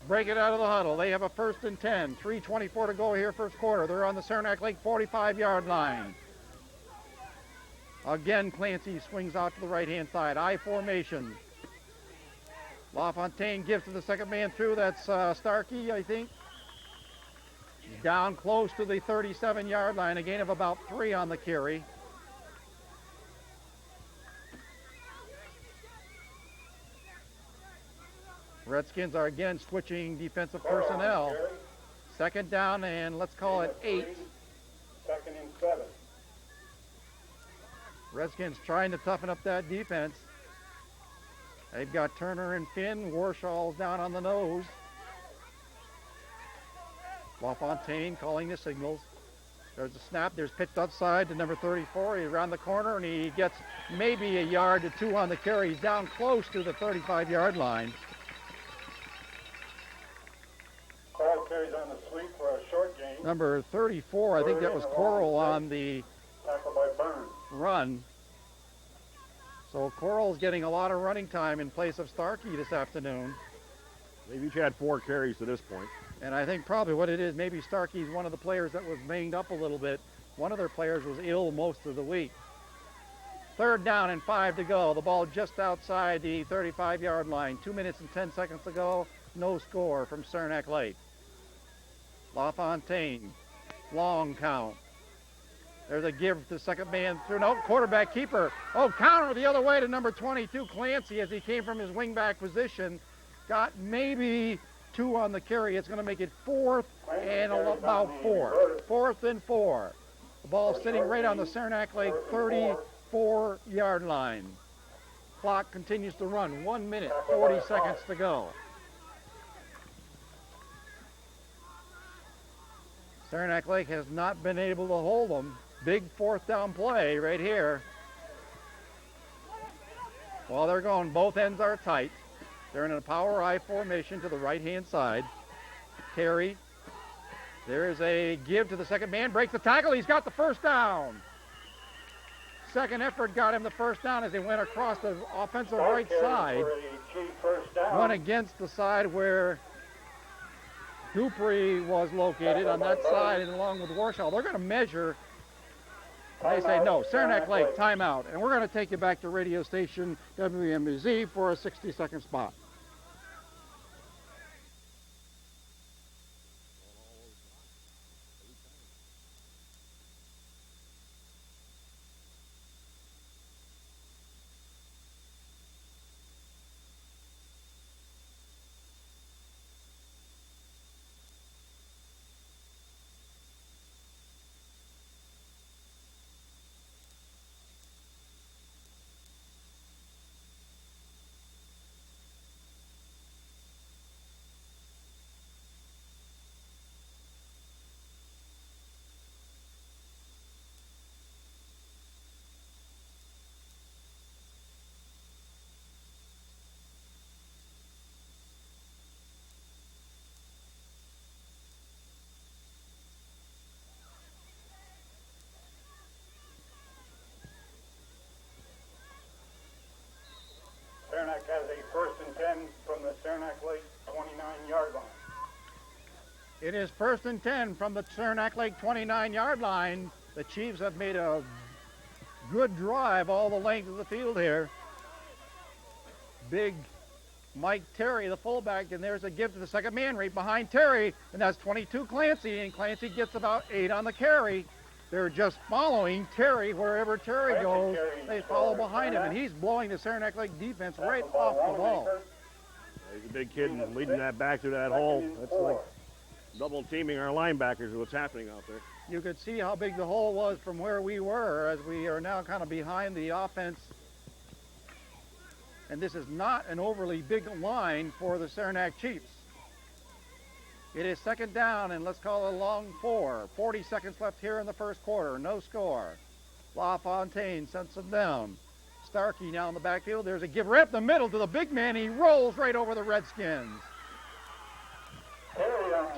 break it out of the huddle. They have a 1st and 10. 3:24 to go here, first quarter. They're on the Saranac Lake 45-yard line. Again, Clancy swings out to the right-hand side. I formation. LaFontaine gives to the second man through. That's Starkey, I think. He's down close to the 37-yard line. A gain of about 3 on the carry. Redskins are again switching defensive personnel. 2nd down and let's call it 8. 2nd and 7. Redskins trying to toughen up that defense. They've got Turner and Finn. Warshall's down on the nose. LaFontaine calling the signals. There's a snap. There's pitched outside to number 34. He's around the corner and he gets maybe a yard to 2 on the carry. He's down close to the 35-yard line. Carl carries on the sweep for a short gain. Number 34, I think that was Coral on the tackle by Burns. Run. So Coral's getting a lot of running time in place of Starkey this afternoon. They've each had 4 carries to this point. And I think probably what it is, maybe Starkey's one of the players that was banged up a little bit. One of their players was ill most of the week. 3rd down and 5 to go. The ball just outside the 35-yard line. 2 minutes and 10 seconds to go. No score from Saranac Lake. LaFontaine, long count. There's a give to the second man through. No, quarterback keeper. Oh, counter the other way to number 22, Clancy, as he came from his wingback position. Got maybe 2 on the carry. It's going to make it 4th and about 4. 4th and 4. The ball sitting right on the Saranac Lake 34-yard line. Clock continues to run. 1 minute, 40 seconds to go. Saranac Lake has not been able to hold them. Big 4th down play right here. While they're going, both ends are tight. They're in a power I formation to the right-hand side. Terry. There's a give to the second man. Breaks the tackle. He's got the 1st down. Second effort got him the 1st down as he went across the offensive right side. Went against the side where Dupree was located on that side and along with Warshall. They're going to measure. They say no, Saranac Lake, timeout. And we're going to take you back to radio station WMBZ for a 60-second spot. Saranac has a 1st and 10 from the Saranac Lake 29-yard line. It is 1st and 10 from the Saranac Lake 29-yard line. The Chiefs have made a good drive all the length of the field here. Big Mike Terry, the fullback, and there's a give to the second man right behind Terry, and that's 22 Clancy, and Clancy gets about 8 on the carry. They're just following Terry wherever Terry goes. They follow behind him, and he's blowing the Saranac Lake defense right off the ball. He's a big kid and leading that back through that hole. That's like double teaming our linebackers is what's happening out there. You could see how big the hole was from where we were as we are now kind of behind the offense. And this is not an overly big line for the Saranac Chiefs. It is 2nd down, and let's call it a long 4. 40 seconds left here in the first quarter. No score. LaFontaine sends them down. Starkey now in the backfield. There's a give right up the middle to the big man. He rolls right over the Redskins.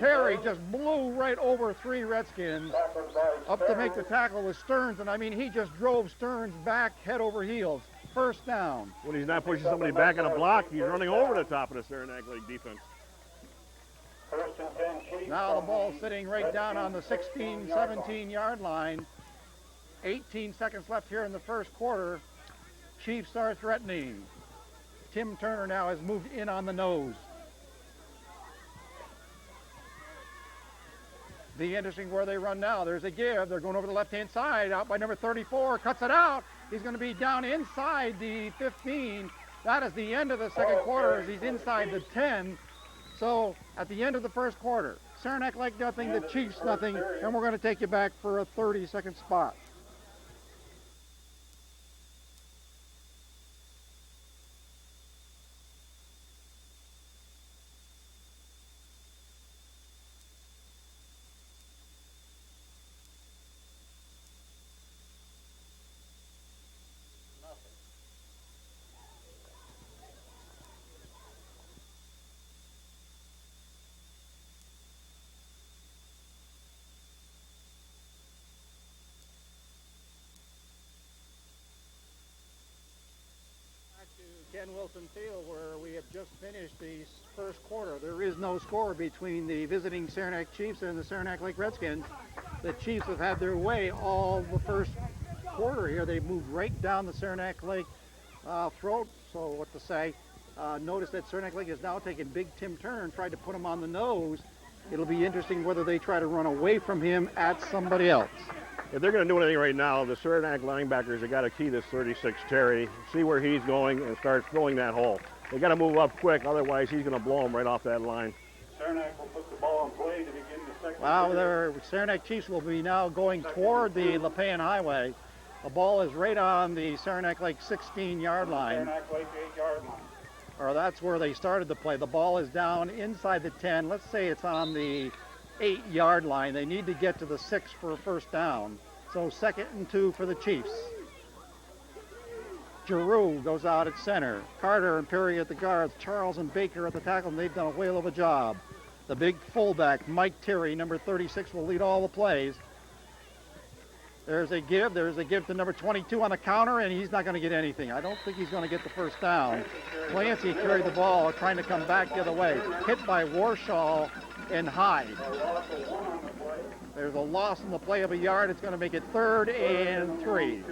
Terry just blew right over 3 Redskins. Up to make the tackle with Stearns, and I mean, he just drove Stearns back head over heels. 1st down. When he's not pushing somebody back on a block, he's running over the top of the Saranac Lake defense. First and 10, Chiefs. Now the ball sitting right down on the 16, 17 yard line. 18 seconds left here in the first quarter. Chiefs are threatening. Tim Turner now has moved in on the nose. Be interesting where they run now. There's a give. They're going over the left-hand side. Out by number 34. Cuts it out. He's going to be down inside the 15. That is the end of the second quarter as he's inside the 10. So at the end of the first quarter, Saranac Lake nothing, the Chiefs nothing, and we're going to take you back for a 30-second spot. Ken Wilson Field, where we have just finished the first quarter. There is no score between the visiting Saranac Chiefs and the Saranac Lake Redskins. The Chiefs have had their way all the first quarter here. They've moved right down the Saranac Lake throat, so what to say. Notice that Saranac Lake is now taking Big Tim Turner and tried to put him on the nose. It'll be interesting whether they try to run away from him at somebody else. If they're going to do anything right now, the Saranac linebackers have got to key this 36 Terry, see where he's going, and start filling that hole. They got to move up quick, otherwise he's going to blow him right off that line. Saranac will put the ball in play to begin the second. Wow, the Saranac Chiefs will be now going toward the LaFontaine Highway. The ball is right on the Saranac Lake 16-yard line. Saranac Lake 8-yard line. Or that's where they started the play. The ball is down inside the 10. Let's say it's on the 8-yard line. They need to get to the 6 for a first down. So 2nd and 2 for the Chiefs. Giroux goes out at center. Carter and Perry at the guards. Charles and Baker at the tackle, and they've done a whale of a job. The big fullback, Mike Terry, number 36, will lead all the plays. There's a give. There's a give to number 22 on the counter, and he's not going to get anything. I don't think he's going to get the first down. Clancy carried the ball, trying to come back the other way. Hit by Warshaw and Hyde. There's a loss in the play of a yard. It's going to make it 3rd and 3.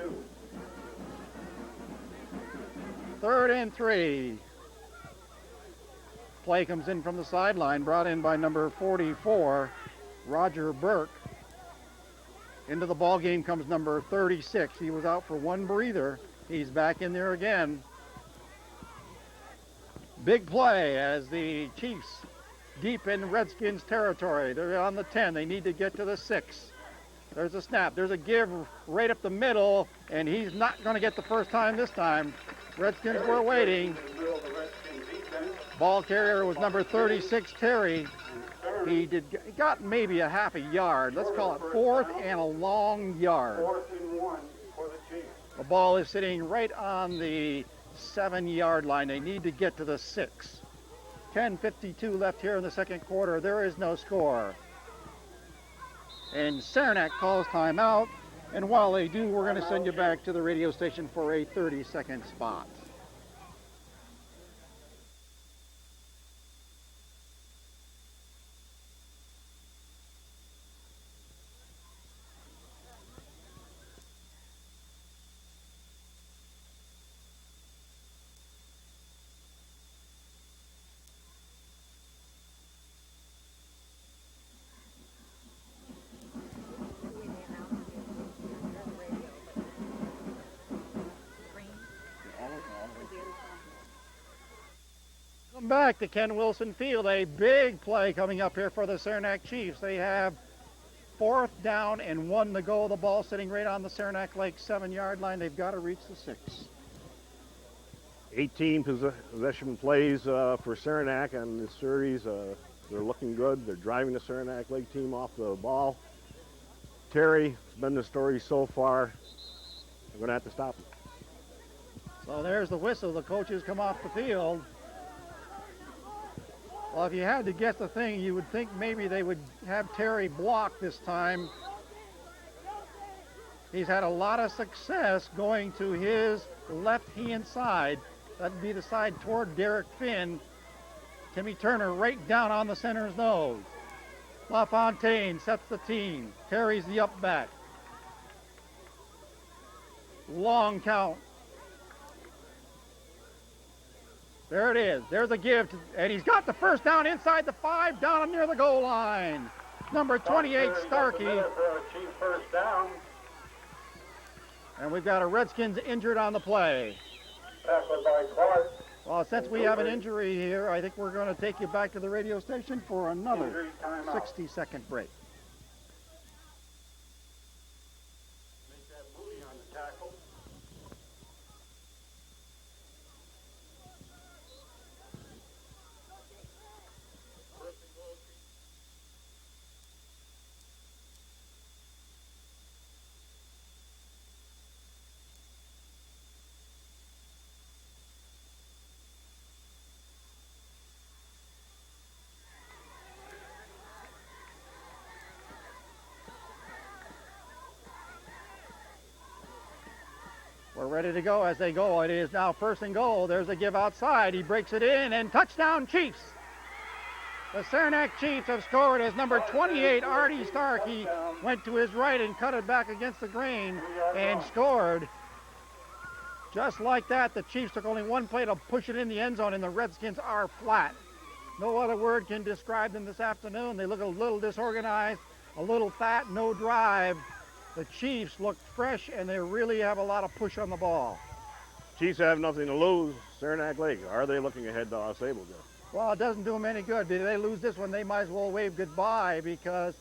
3rd and 3. Play comes in from the sideline, brought in by number 44, Roger Burke. Into the ball game comes number 36. He was out for one breather. He's back in there again. Big play as the Chiefs deep in Redskins territory. They're on the 10. They need to get to the 6. There's a snap. There's a give right up the middle, and he's not going to get the first time this time. Redskins were waiting. Ball carrier was number 36, Terry. He got maybe a half a yard. Let's call it 4th and a long yard. 4th and 1 for the Chiefs. The ball is sitting right on the 7-yard line. They need to get to the 6. 10:52 left here in the second quarter. There is no score. And Saranac calls timeout. And while they do, we're going to send you back to the radio station for a 30-second spot. Back to Ken Wilson Field. A big play coming up here for the Saranac Chiefs. They have 4th down and 1 to go. The ball sitting right on the Saranac Lake 7-yard line. They've got to reach the 6. 18 possession plays for Saranac on this series. They're looking good. They're driving the Saranac Lake team off the ball. Terry has been the story so far. They're going to have to stop him. So there's the whistle. The coaches come off the field. Well, if you had to guess the thing, you would think maybe they would have Terry block this time. He's had a lot of success going to his left-hand side. That'd be the side toward Derek Finn. Timmy Turner right down on the center's nose. LaFontaine sets the team. Terry's the up back. Long count. There it is. There's a give. And he's got the first down inside the 5, down near the goal line. Number 28, Starkey. First down. And we've got a Redskins injured on the play. Tackled by Clark. Well, since we have an injury here, I think we're going to take you back to the radio station for another 60-second break. Make that booty on the tackle. We're ready to go as they go. It is now first and goal. There's a give outside. He breaks it in, and touchdown Chiefs. The Saranac Chiefs have scored as number 28, Artie Starkey, went to his right and cut it back against the grain and scored. Just like that, the Chiefs took only one play to push it in the end zone, and the Redskins are flat. No other word can describe them this afternoon. They look a little disorganized, a little fat, no drive. The Chiefs look fresh, and they really have a lot of push on the ball. Chiefs have nothing to lose. Saranac Lake, are they looking ahead to Ausable? Well, it doesn't do them any good. If they lose this one, they might as well wave goodbye, because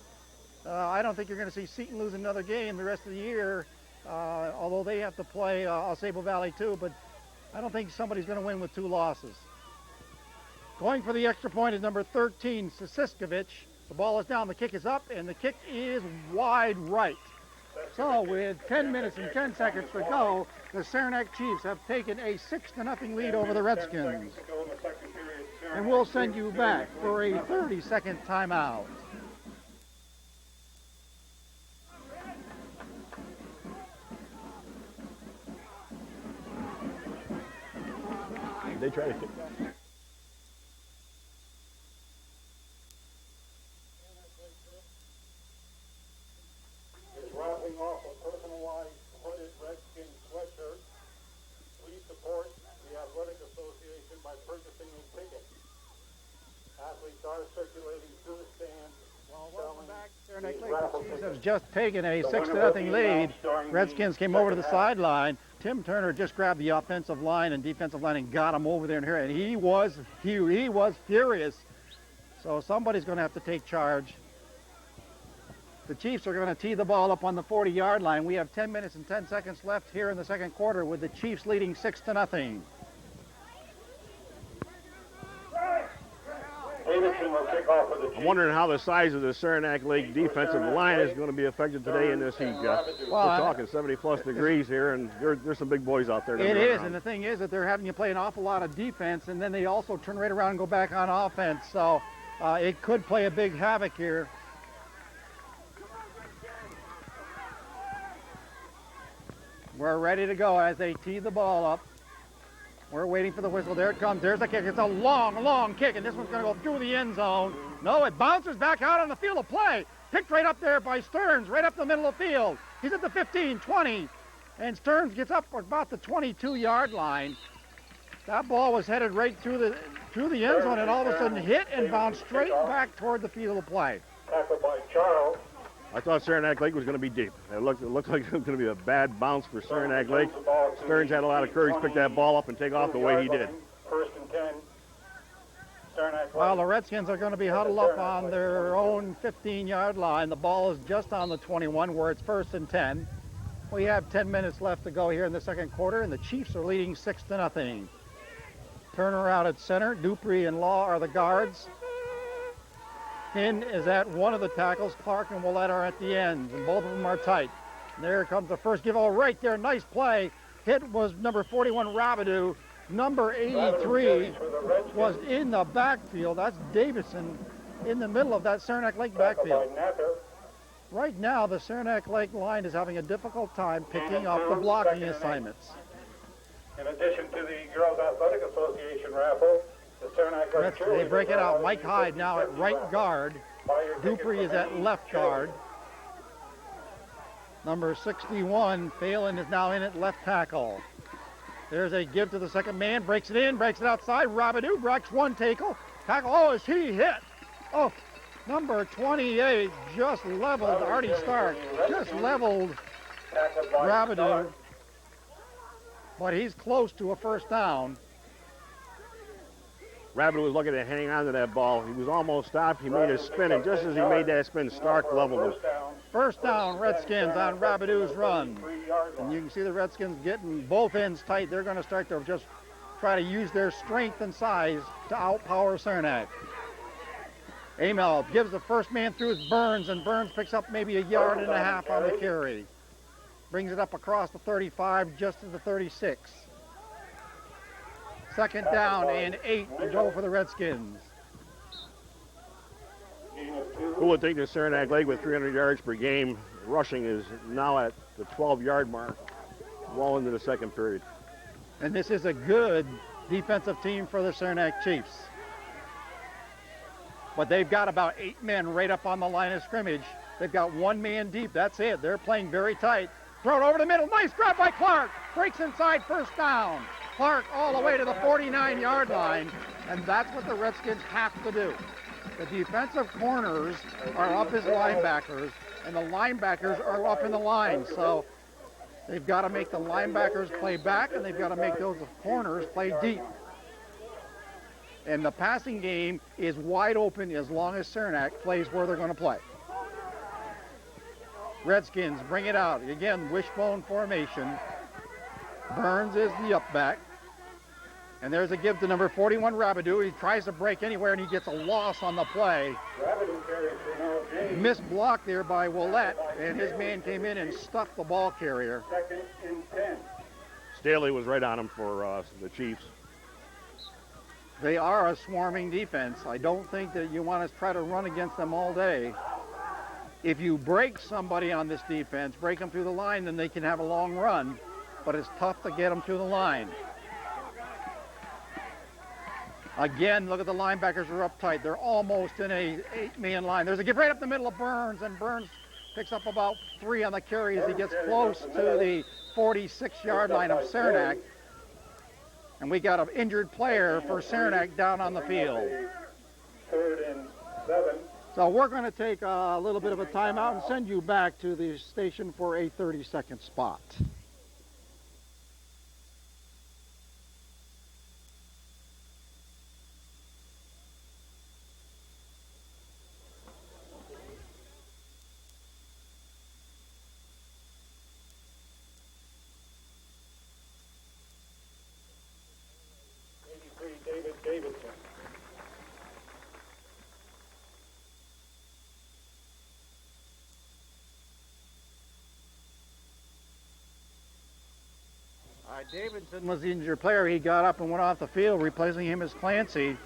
I don't think you're going to see Seton lose another game the rest of the year, although they have to play Ausable Valley too, but I don't think somebody's going to win with 2 losses. Going for the extra point is number 13, Siskovich. The ball is down, the kick is up, and the kick is wide right. So with 10 minutes and 10 seconds to go, the Saranac Chiefs have taken a 6-0 lead over the Redskins. And we'll send you back for a 30-second timeout. They try to Rattling off a personalized hooded Redskin sweatshirt. Please support the Athletic Association by purchasing a ticket. Athletes are circulating through the stands. Welcome back. Saranac Lake Chiefs have just taken a 6-0 lead. Redskins came over to the sideline. Tim Turner just grabbed the offensive line and defensive line and got him over there and here, and he was furious. So somebody's going to have to take charge. The Chiefs are going to tee the ball up on the 40-yard line. We have 10 minutes and 10 seconds left here in the second quarter with the Chiefs leading 6-0. Davidson will kick off for the Chiefs. I'm wondering how the size of the Saranac Lake defensive line is going to be affected today in this heat. Well, we're talking 70-plus degrees here, and there's some big boys out there. It is, and the thing is that they're having you play an awful lot of defense, and then they also turn right around and go back on offense. So it could play a big havoc here. We're ready to go as they tee the ball up. We're waiting for the whistle. There it comes. There's the kick. It's a long, long kick, and this one's going to go through the end zone. No, it bounces back out on the field of play. Picked right up there by Stearns, right up the middle of the field. He's at the 15, 20, and Stearns gets up about the 22-yard line. That ball was headed right through the end zone, and all of a sudden hit and bounced straight back toward the field of play. Tackled by Charles. I thought Saranac Lake was going to be deep. It looked like it was going to be a bad bounce for Saranac Lake. Stearns had a lot of courage to pick that ball up and take off the way he did. First and 10. Saranac Lake. Well, the Redskins are going to be huddled up on their own 15-yard line. The ball is just on the 21 where it's first and 10. We have 10 minutes left to go here in the second quarter, and the Chiefs are leading 6-0. Turner out at center. Dupree and Law are the guards. Hinn is at one of the tackles. Clark and Willett are at the ends, and both of them are tight. And there comes the first give. Oh, right there. Nice play. Hit was number 41, Rabideau. Number 83 was in the backfield. That's Davison in the middle of that Saranac Lake backfield. Right now, the Saranac Lake line is having a difficult time picking up the blocking assignments. In addition to the Girls Athletic Association raffle, the Saranac Lake They break it out. Mike Hyde now at right guard. Dupree is at left guard. Number 61, Phelan, is now in at left tackle. There's a give to the second man. Breaks it in, breaks it outside. Rabideau breaks one tackle. Oh, is he hit? Oh, number 28 just leveled Artie Stark. Just leveled Rabideau. But he's close to a first down. Rabideau was looking to hang on to that ball. He was almost stopped. He made a spin, and just as he made that spin, Stark leveled him. First down, Redskins on Rabideau's run. And you can see the Redskins getting both ends tight. They're going to start to just try to use their strength and size to outpower Saranac. Amell gives the first man through his Burns, and Burns picks up maybe a yard and a half on the carry. Brings it up across the 35, just to the 36. Second down and 8 to go for the Redskins. Who would think that Saranac Lake with 300 yards per game rushing is now at the 12-yard mark, well into the second period. And this is a good defensive team for the Saranac Chiefs. But they've got about 8 men right up on the line of scrimmage. They've got 1 man deep. That's it. They're playing very tight. Throw it over the middle. Nice grab by Clark. Breaks inside, first down. Clark all the way to the 49-yard line. And that's what the Redskins have to do. The defensive corners are up as linebackers, and the linebackers are up in the line. So they've got to make the linebackers play back, and they've got to make those corners play deep. And the passing game is wide open as long as Saranac plays where they're going to play. Redskins bring it out. Again, wishbone formation. Burns is the up back. And there's a give to number 41, Rabideau. He tries to break anywhere, and he gets a loss on the play. Missed block there by Willett, and his man came in and stuffed the ball carrier. Second and 10. Staley was right on him for the Chiefs. They are a swarming defense. I don't think that you want to try to run against them all day. If you break somebody on this defense, break them through the line, then they can have a long run. But it's tough to get them through the line. Again, look at the linebackers are up tight. They're almost in a 8-man line. There's a give right up the middle of Burns, and Burns picks up about 3 on the carry as he gets close to the 46-yard line of Saranac. And we got an injured player for Saranac down on the field. Third and 7. So we're going to take a little bit of a timeout and send you back to the station for a 30-second spot. Davidson. Davidson was the injured player. He got up and went off the field. Replacing him is Clancy.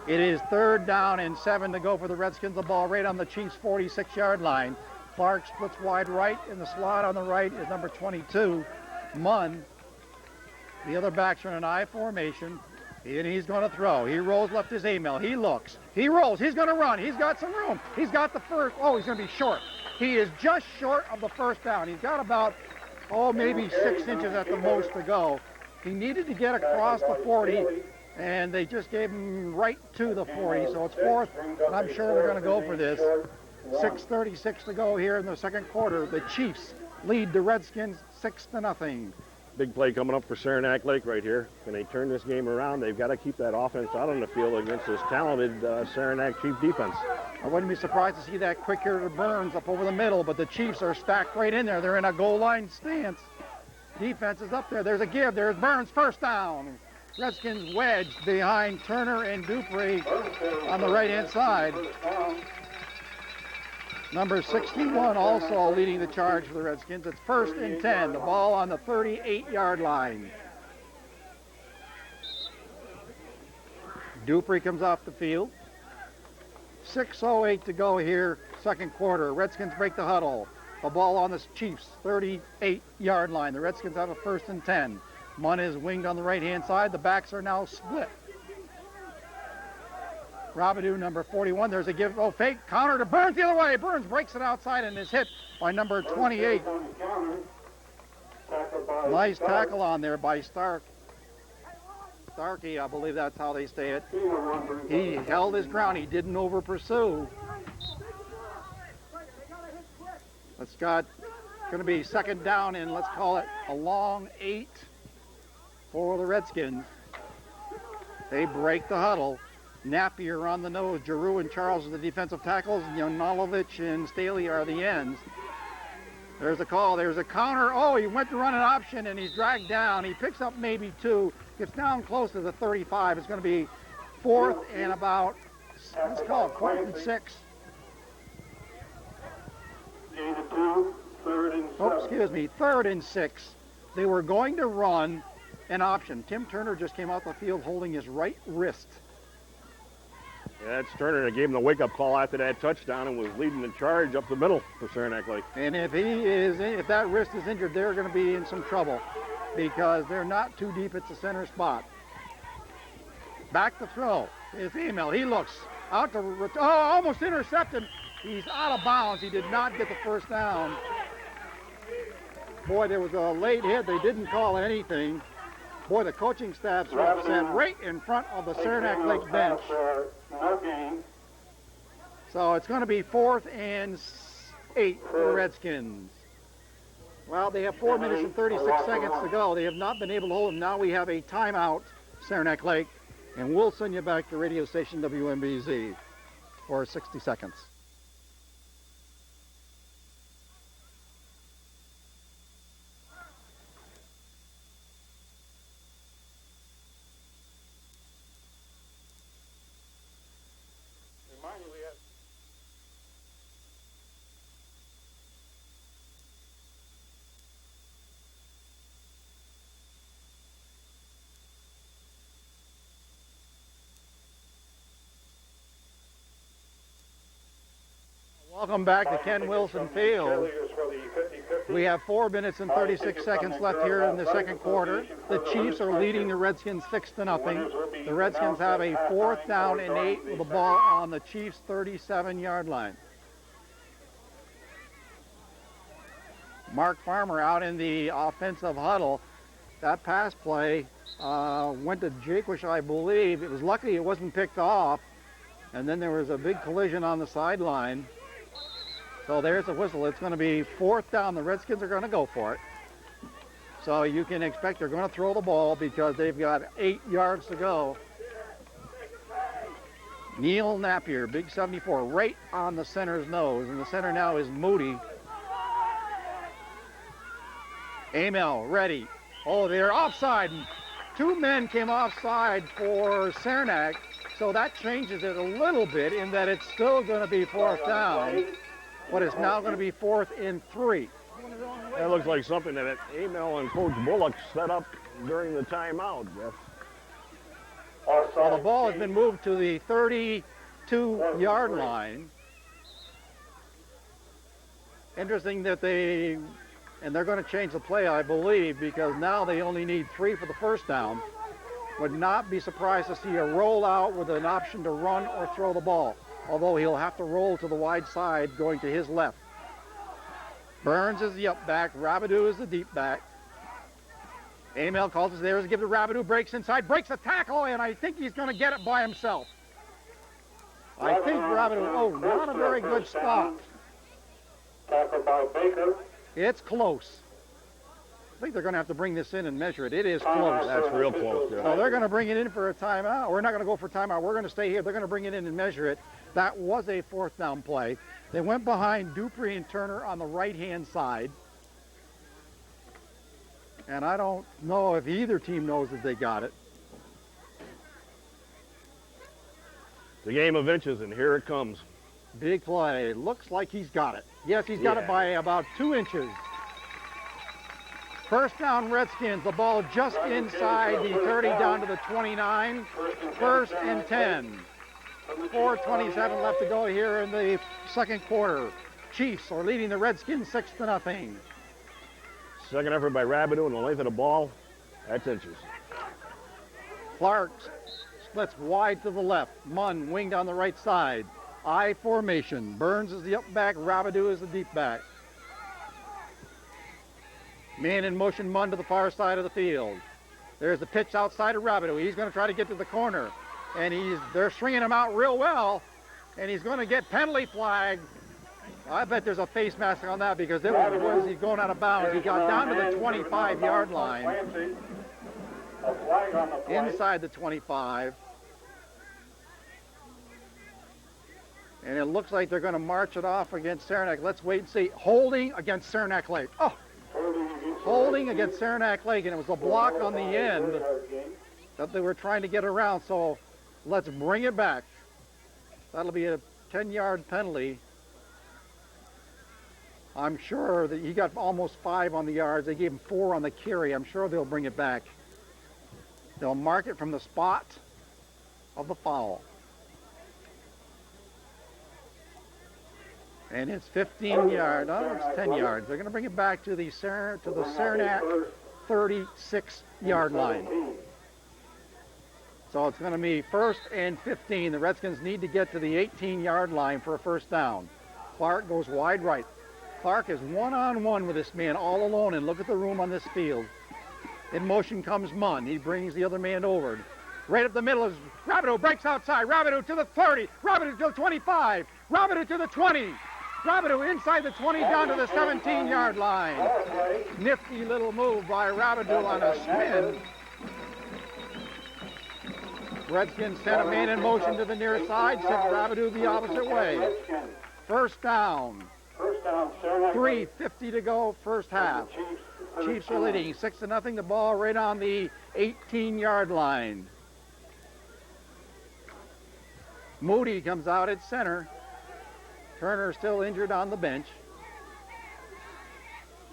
It is 3rd down and 7 to go for the Redskins. The ball right on the Chiefs' 46-yard line. Clark splits wide right. In the slot on the right is number 22, Munn. The other backs are in an I formation. And he's going to throw. He rolls left is Amell. He looks. He rolls. He's going to run. He's got some room. He's got the first. Oh, he's going to be short. He is just short of the first down. He's got about, maybe 6 inches at the most to go. He needed to get across the 40, and they just gave him right to the 40. So it's 4th, and I'm sure they're going to go for this. 6:36 to go here in the second quarter. The Chiefs lead the Redskins 6-0. Big play coming up for Saranac Lake right here. Can they turn this game around? They've got to keep that offense out on the field against this talented Saranac Chief defense. I wouldn't be surprised to see that quick here to Burns up over the middle, but the Chiefs are stacked right in there. They're in a goal line stance. Defense is up there. There's a give. There's Burns, first down. Redskins wedged behind Turner and Dupree on the right-hand side. Number 61 also leading the charge for the Redskins. It's 1st and 10. The ball on the 38-yard line. Dupree comes off the field. 6:08 to go here, second quarter. Redskins break the huddle. The ball on the Chiefs' 38-yard line. The Redskins have a 1st and 10. Munn is winged on the right-hand side. The backs are now split. Rabideau, number 41. There's a give. Oh, fake counter to Burns the other way. Burns breaks it outside and is hit by number 28. Nice tackle on there by Starkey, I believe that's how they say it. He held his ground. He didn't over pursue. It's going to be second down and let's call it a long 8 for the Redskins. They break the huddle. Napier on the nose. Giroux and Charles are the defensive tackles. Janolovich and Staley are the ends. There's a call. There's a counter. Oh, he went to run an option and he's dragged down. He picks up maybe 2. Gets down close to the 35. It's going to be 4th and about, let's call it 4th and 6. Gain of 2, 3rd and 7. Oh, excuse me, 3rd and 6. They were going to run an option. Tim Turner just came out the field holding his right wrist. Yeah, that's Turner that gave him the wake-up call after that touchdown and was leading the charge up the middle for Saranac Lake. And if that wrist is injured, they're going to be in some trouble because they're not too deep at the center spot. Back to throw is Amell. He looks out to, almost intercepted. He's out of bounds. He did not get the first down. Boy, there was a late hit. They didn't call anything. Boy, the coaching staff's upset right in front of the Saranac Lake bench. So it's going to be 4th and 8 for the Redskins. Well, they have 4 minutes and 36 seconds to go. They have not been able to hold them. Now we have a timeout, Saranac Lake, and we'll send you back to radio station WMBZ for 60 seconds. Welcome back to Ken Wilson Field. We have 4 minutes and 36 seconds left here in the second quarter. The Chiefs are leading the Redskins 6-0. The Redskins have a 4th down and 8 with the ball on the Chiefs' 37-yard line. Mark Farmer out in the offensive huddle. That pass play went to Jaquish, I believe. It was lucky it wasn't picked off. And then there was a big collision on the sideline. So there's a whistle. It's going to be 4th down. The Redskins are going to go for it. So you can expect they're going to throw the ball because they've got 8 yards to go. Neil Napier, big 74, right on the center's nose. And the center now is Moody. Amell ready. Oh, they're offside. 2 men came offside for Saranac. So that changes it a little bit in that it's still going to be 4th down. But it's now going to be 4th and 3. That looks like something that Amell and Coach Bullock set up during the timeout, Jeff. Well, the ball has been moved to the 32-yard line. Interesting that they're going to change the play, I believe, because now they only need 3 for the first down. Would not be surprised to see a rollout with an option to run or throw the ball, although he'll have to roll to the wide side going to his left. Burns is the up back. Rabideau is the deep back. Amell calls his there to give to Rabideau, breaks inside, breaks a tackle, and I think he's going to get it by himself. I think Rabideau, not a very good spot. Tackle by Baker. It's close. I think they're going to have to bring this in and measure it. It is close. That's real close. So they're going to bring it in for a timeout. We're not going to go for timeout. We're going to stay here. They're going to bring it in and measure it. That was a 4th down play. They went behind Dupree and Turner on the right-hand side. And I don't know if either team knows that they got it. The game of inches, and here it comes. Big play. Looks like he's got it. Yes, he's got it by about 2 inches. First down, Redskins. The ball just inside the 30 down to the 29. 1st and 10. 4:27 left to go here in the second quarter. Chiefs are leading the Redskins 6-0. Second effort by Rabideau and the length of the ball, that's inches. Clark splits wide to the left. Munn winged on the right side. I formation. Burns is the up back. Rabideau is the deep back. Man in motion, Munn to the far side of the field. There's the pitch outside of Rabideau. He's going to try to get to the corner. And they're swinging him out real well. And he's going to get penalty flag. I bet there's a face mask on that because it was he's going out of bounds. He got down to the 25-yard line. Inside the 25. And it looks like they're going to march it off against Saranac. Let's wait and see. Holding against Saranac Lake. Oh! Holding against Saranac Lake, and it was a block on the end that they were trying to get around. So let's bring it back. That'll be a 10-yard penalty. I'm sure that he got almost 5 on the yards. They gave him 4 on the carry. I'm sure they'll bring it back. They'll mark it from the spot of the foul. And it's 15 yards. No, it's 10 yards. They're going to bring it back to the Saranac 36-yard line. So it's going to be 1st and 15. The Redskins need to get to the 18-yard line for a first down. Clark goes wide right. Clark is one-on-one with this man all alone, and look at the room on this field. In motion comes Munn. He brings the other man over. Right up the middle is Rabideau, breaks outside. Rabideau to the 30. Rabideau to the 25. Rabideau to the 20. Rabideau inside the 20 down to the 17-yard line. Nifty little move by Rabideau on a spin. Redskins sent a man in motion to the near side, sent Rabideau the opposite way. First down. 3:50 to go, first half. Chiefs are leading 6-0. The ball right on the 18-yard line. Moody comes out at center. Turner still injured on the bench.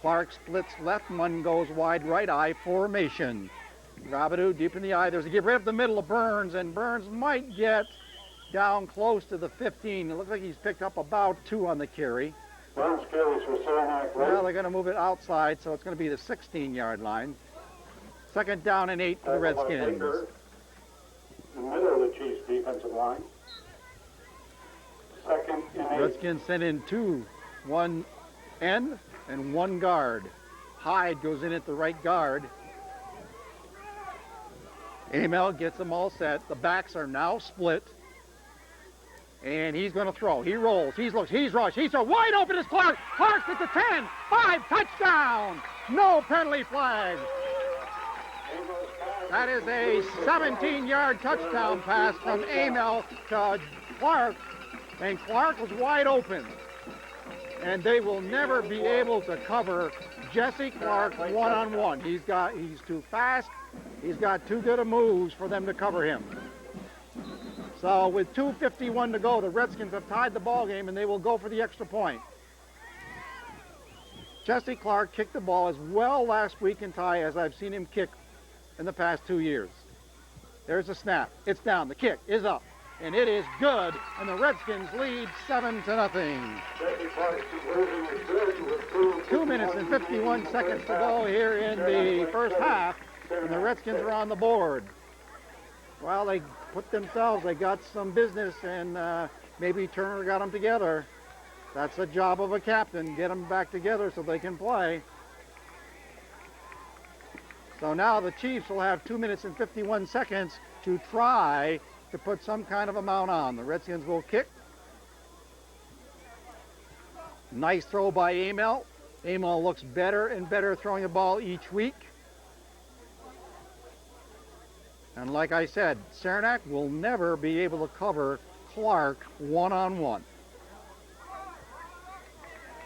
Clark splits left. Munn goes wide right. I formation. Rabideau deep in the eye. There's a give right up the middle of Burns, and Burns might get down close to the 15. It looks like he's picked up about 2 on the carry. Burns carries for Saranac Lake. Well, they're going to move it outside, so it's going to be the 16-yard line. 2nd down and 8 for the Redskins. In the middle of the Chiefs' defensive line. 2nd and 8. Redskins send in 2, 1 end and 1 guard. Hyde goes in at the right guard. Amell gets them all set. The backs are now split. And he's going to throw. He rolls. He looks. He's rushed. He's so wide open is Clark. Clark's at the 10. 5, touchdown. No penalty flag. That is a 17-yard touchdown pass from Amell to Clark. And Clark was wide open. And they will never be able to cover Jesse Clark one-on-one. He's too fast. He's got too good of moves for them to cover him. So with 2:51 to go, the Redskins have tied the ball game, and they will go for the extra point. Jesse Clark kicked the ball as well last week in tie as I've seen him kick in the past 2 years. There's a snap. It's down. The kick is up, and it is good, and the Redskins lead 7-0. 2 minutes and 51 seconds to go here in the first half, and the Redskins are on the board. Well, they got some business, and maybe Turner got them together. That's the job of a captain, get them back together so they can play. So now the Chiefs will have 2 minutes and 51 seconds to try to put some kind of amount on. The Redskins will kick. Nice throw by Amell. Amell looks better and better throwing the ball each week. And like I said, Saranac will never be able to cover Clark one-on-one.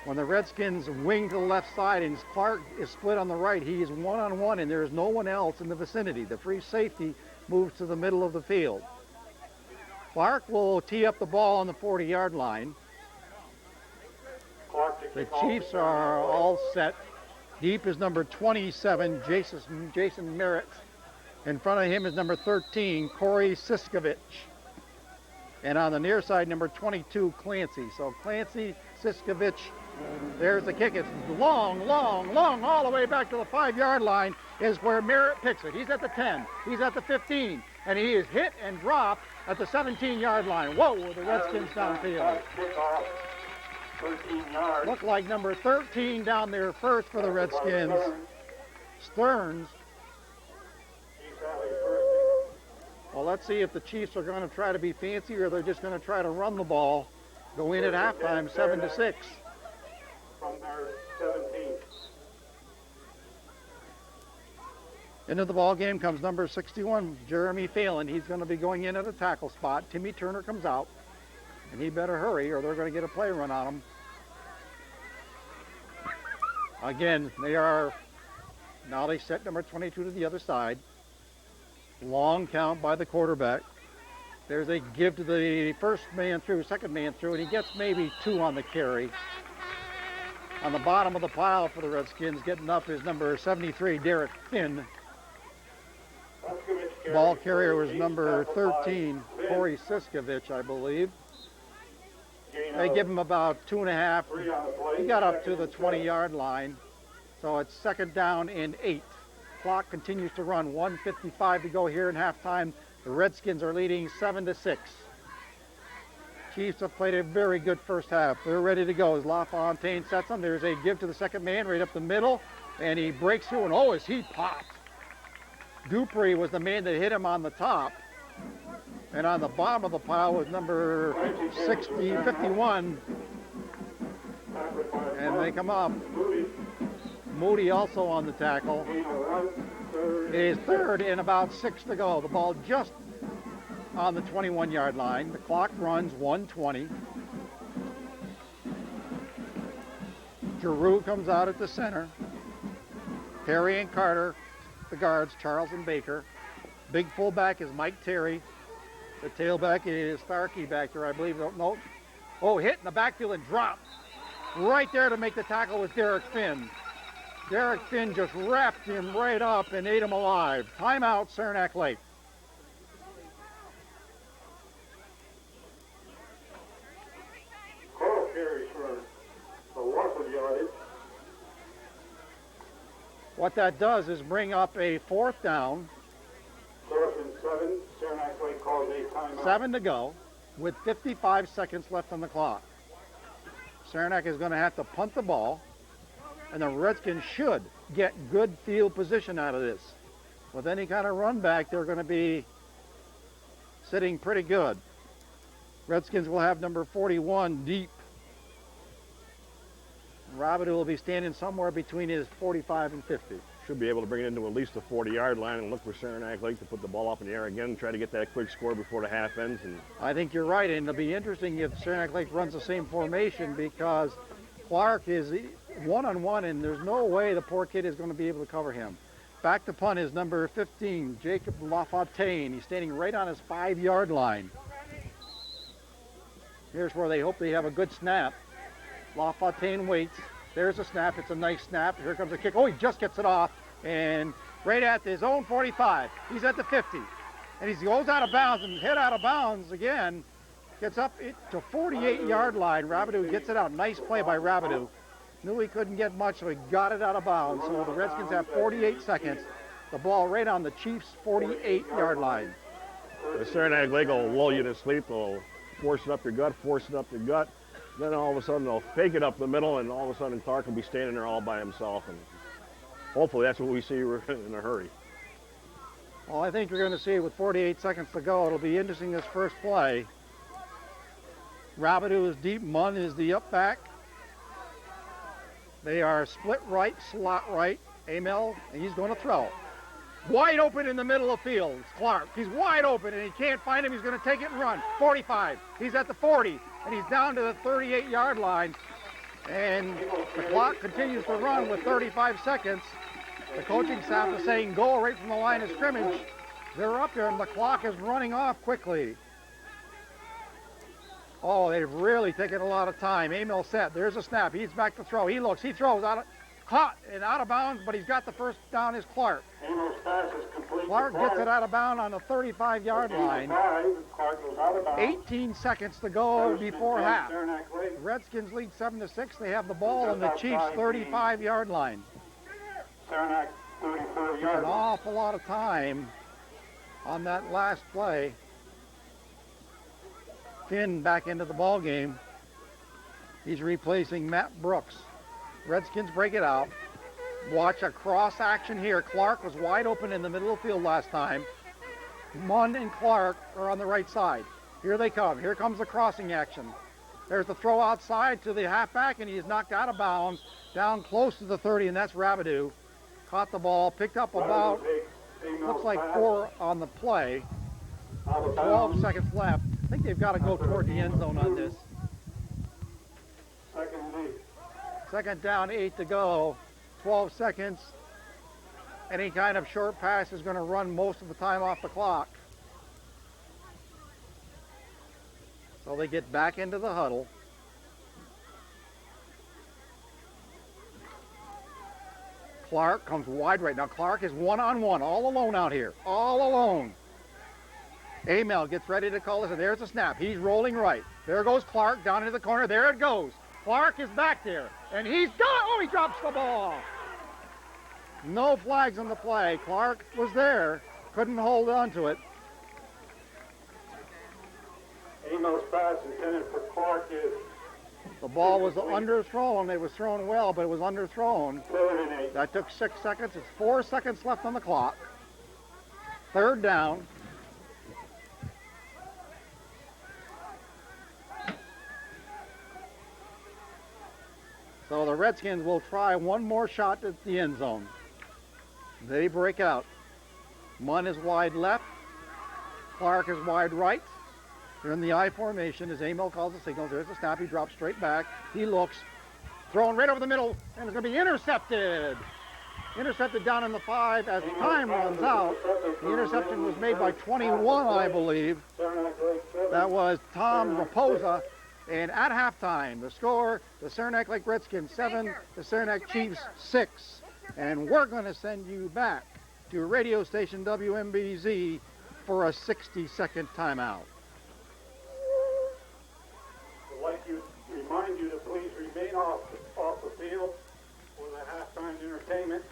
When the Redskins wing to the left side and Clark is split on the right, he is one-on-one and there is no one else in the vicinity. The free safety moves to the middle of the field. Clark will tee up the ball on the 40-yard line. The Chiefs are all set. Deep is number 27, Jason Merritt. In front of him is number 13, Corey Siskovich. And on the near side, number 22, Clancy. So Clancy, Siskovich, there's the kick. It's long, all the way back to the 5-yard line is where Merritt picks it. He's at the 10. He's at the 15. and he is hit and dropped at the 17-yard line. Whoa, the Redskins downfield. Kickoff, 13 yards. Looked like number 13 down there first for the Redskins. Stearns. Well, let's see if the Chiefs are going to try to be fancy or they're just going to try to run the ball. Go in at halftime, 7-6. From their 17. Into the ball game comes number 61, Jeremy Phelan. He's going to be going in at a tackle spot. Timmy Turner comes out, and he better hurry or they're going to get a play run on him. Again, now they set number 22 to the other side. Long count by the quarterback. There's a give to the first man through, second man through, and he gets maybe 2 on the carry. On the bottom of the pile for the Redskins, getting up is number 73, Derek Finn. Ball carrier was number 13, Corey Siskovich, I believe. They give him about 2.5. He got up to the 20-yard line, so it's second down and 8. Clock continues to run, 1:55 to go here in halftime. The Redskins are leading 7-6. Chiefs have played a very good first half. They're ready to go as LaFontaine sets them. There's a give to the second man right up the middle, and he breaks through, and oh, is he popped. Dupree was the man that hit him on the top. And on the bottom of the pile was number 51. And they come up. Moody also on the tackle. It is third and about 6 to go. The ball just on the 21-yard line. The clock runs 1:20. Giroux comes out at the center. Terry and Carter, the guards, Charles and Baker. Big fullback is Mike Terry. The tailback is Starkey back there, I believe. No. Oh, hit in the backfield and dropped. Right there to make the tackle was Derek Finn. Derek Finn just wrapped him right up and ate him alive. Timeout, Saranac Lake. Total carries for loss of yardage. What that does is bring up a 4th down. 4th and 7. Saranac Lake calls a timeout. 7 to go with 55 seconds left on the clock. Saranac is going to have to punt the ball, and the Redskins should get good field position out of this. With any kind of run back, they're going to be sitting pretty good. Redskins will have number 41 deep. Rabideau will be standing somewhere between his 45 and 50. Should be able to bring it into at least the 40-yard line and look for Saranac Lake to put the ball up in the air again, try to get that quick score before the half ends. And I think you're right, and it'll be interesting if Saranac Lake runs the same formation because Clark is one-on-one, and there's no way the poor kid is going to be able to cover him. Back to punt is number 15, Jacob LaFontaine. He's standing right on his 5-yard line. Here's where they hope they have a good snap. LaFontaine waits. There's a snap. It's a nice snap. Here comes a kick. Oh, he just gets it off. And right at his own 45. He's at the 50. And he goes out of bounds and hit out of bounds again. Gets up to 48-yard line. Rabideau gets it out. Nice play by Rabideau. Knew he couldn't get much, so he got it out of bounds. So the Redskins have 48 seconds. The ball right on the Chiefs' 48-yard line. the Saranac Lake will lull you to sleep. They'll force it up your gut. Then all of a sudden they'll fake it up the middle, and all of a sudden Clark will be standing there all by himself. And hopefully that's what we see in a hurry. Well, I think you're going to see with 48 seconds to go. It'll be interesting this first play. Rabideau is deep. Munn is the up back. They are split right, slot right. Amell, and he's going to throw. Wide open in the middle of field. It's Clark. He's wide open, and he can't find him. He's going to take it and run. 45. He's at the 40, and he's down to the 38-yard line. And the clock continues to run with 35 seconds. The coaching staff is saying go right from the line of scrimmage. They're up there, and the clock is running off quickly. Oh, they've really taken a lot of time. Amell set. There's a snap. He's back to throw. He looks. He throws out. Caught and out of bounds, but he's got the first down is Clark. Clark gets it out of bounds on the 35-yard line. 18 seconds to go before half. The Redskins lead 7-6. They have the ball on the Chiefs' 35-yard line. An awful lot of time on that last play. Finn back into the ball game. He's replacing Matt Brooks. Redskins break it out. Watch a cross action here. Clark was wide open in the middle of the field last time. Munn and Clark are on the right side. Here they come. Here comes the crossing action. There's the throw outside to the halfback, and he is knocked out of bounds down close to the 30, and that's Rabideau. Caught the ball, picked up about, looks like 4 on the play. With 12 seconds left. I think they've got to go toward the end zone on this. Second down, 8 to go. 12 seconds. Any kind of short pass is going to run most of the time off the clock. So they get back into the huddle. Clark comes wide right now. Clark is one-on-one, all alone out here, all alone. Amell gets ready to call this, and there's the snap. He's rolling right. There goes Clark down into the corner. There it goes. Clark is back there, and he's gone. Oh, he drops the ball. No flags on the play. Clark was there, couldn't hold on to it. Amell's pass intended for Clark is... The ball was underthrown. It was thrown well, but it was underthrown. That took 6 seconds. It's 4 seconds left on the clock. Third down. So the Redskins will try one more shot at the end zone. They break out. Munn is wide left. Clark is wide right. They're in the I formation as Amell calls the signal. There's the snap. He drops straight back. He looks. Thrown right over the middle, and it's going to be intercepted. Intercepted down in the 5 as time runs out. The interception was made by 21, I believe. That was Tom Raposa. And at halftime, the score, the Saranac Lake Redskins 7, the Saranac Chiefs 6. And we're going to send you back to radio station WMBZ for a 60-second timeout. I'd like to remind you to please remain off the field for the halftime entertainment.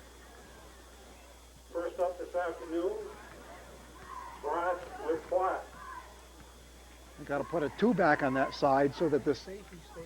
First up this afternoon, brass with black. We've got to put a 2 back on that side so that the safety stays.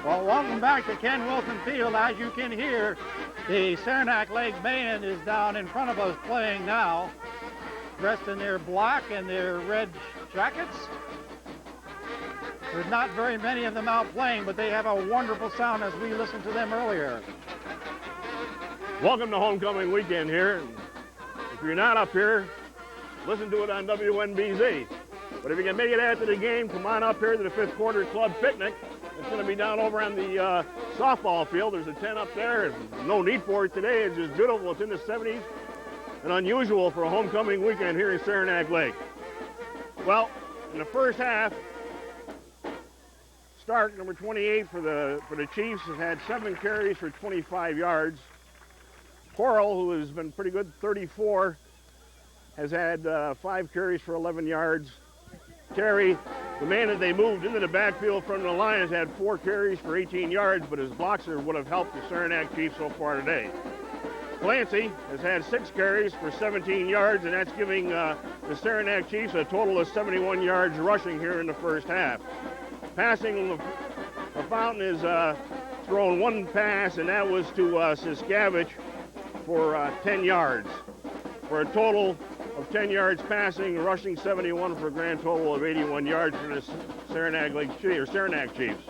Well, welcome back to Ken Wilson Field. As you can hear, the Saranac Lake Band is down in front of us playing now, dressed in their black and their red jackets. There's not very many of them out playing, but they have a wonderful sound as we listened to them earlier. Welcome to homecoming weekend here. If you're not up here, listen to it on WNBZ. But if you can make it after the game, come on up here to the fifth quarter club picnic. It's going to be down over on the softball field. There's a tent up there. No need for it today. It's just beautiful. It's in the 70s and unusual for a homecoming weekend here in Saranac Lake. Well, in the first half, Stark, number 28 for the Chiefs, has had 7 carries for 25 yards. Coral, who has been pretty good, 34, has had 5 carries for 11 yards. Terry, the man that they moved into the backfield from the Lions, had 4 carries for 18 yards, but his blocker would have helped the Saranac Chiefs so far today. Clancy has had 6 carries for 17 yards, and that's giving the Saranac Chiefs a total of 71 yards rushing here in the first half. Passing, LaFontaine has thrown 1 pass, and that was to Siskavich for 10 yards, for a total of 10 yards passing, rushing 71 for a grand total of 81 yards for the Saranac Lake Saranac Chiefs.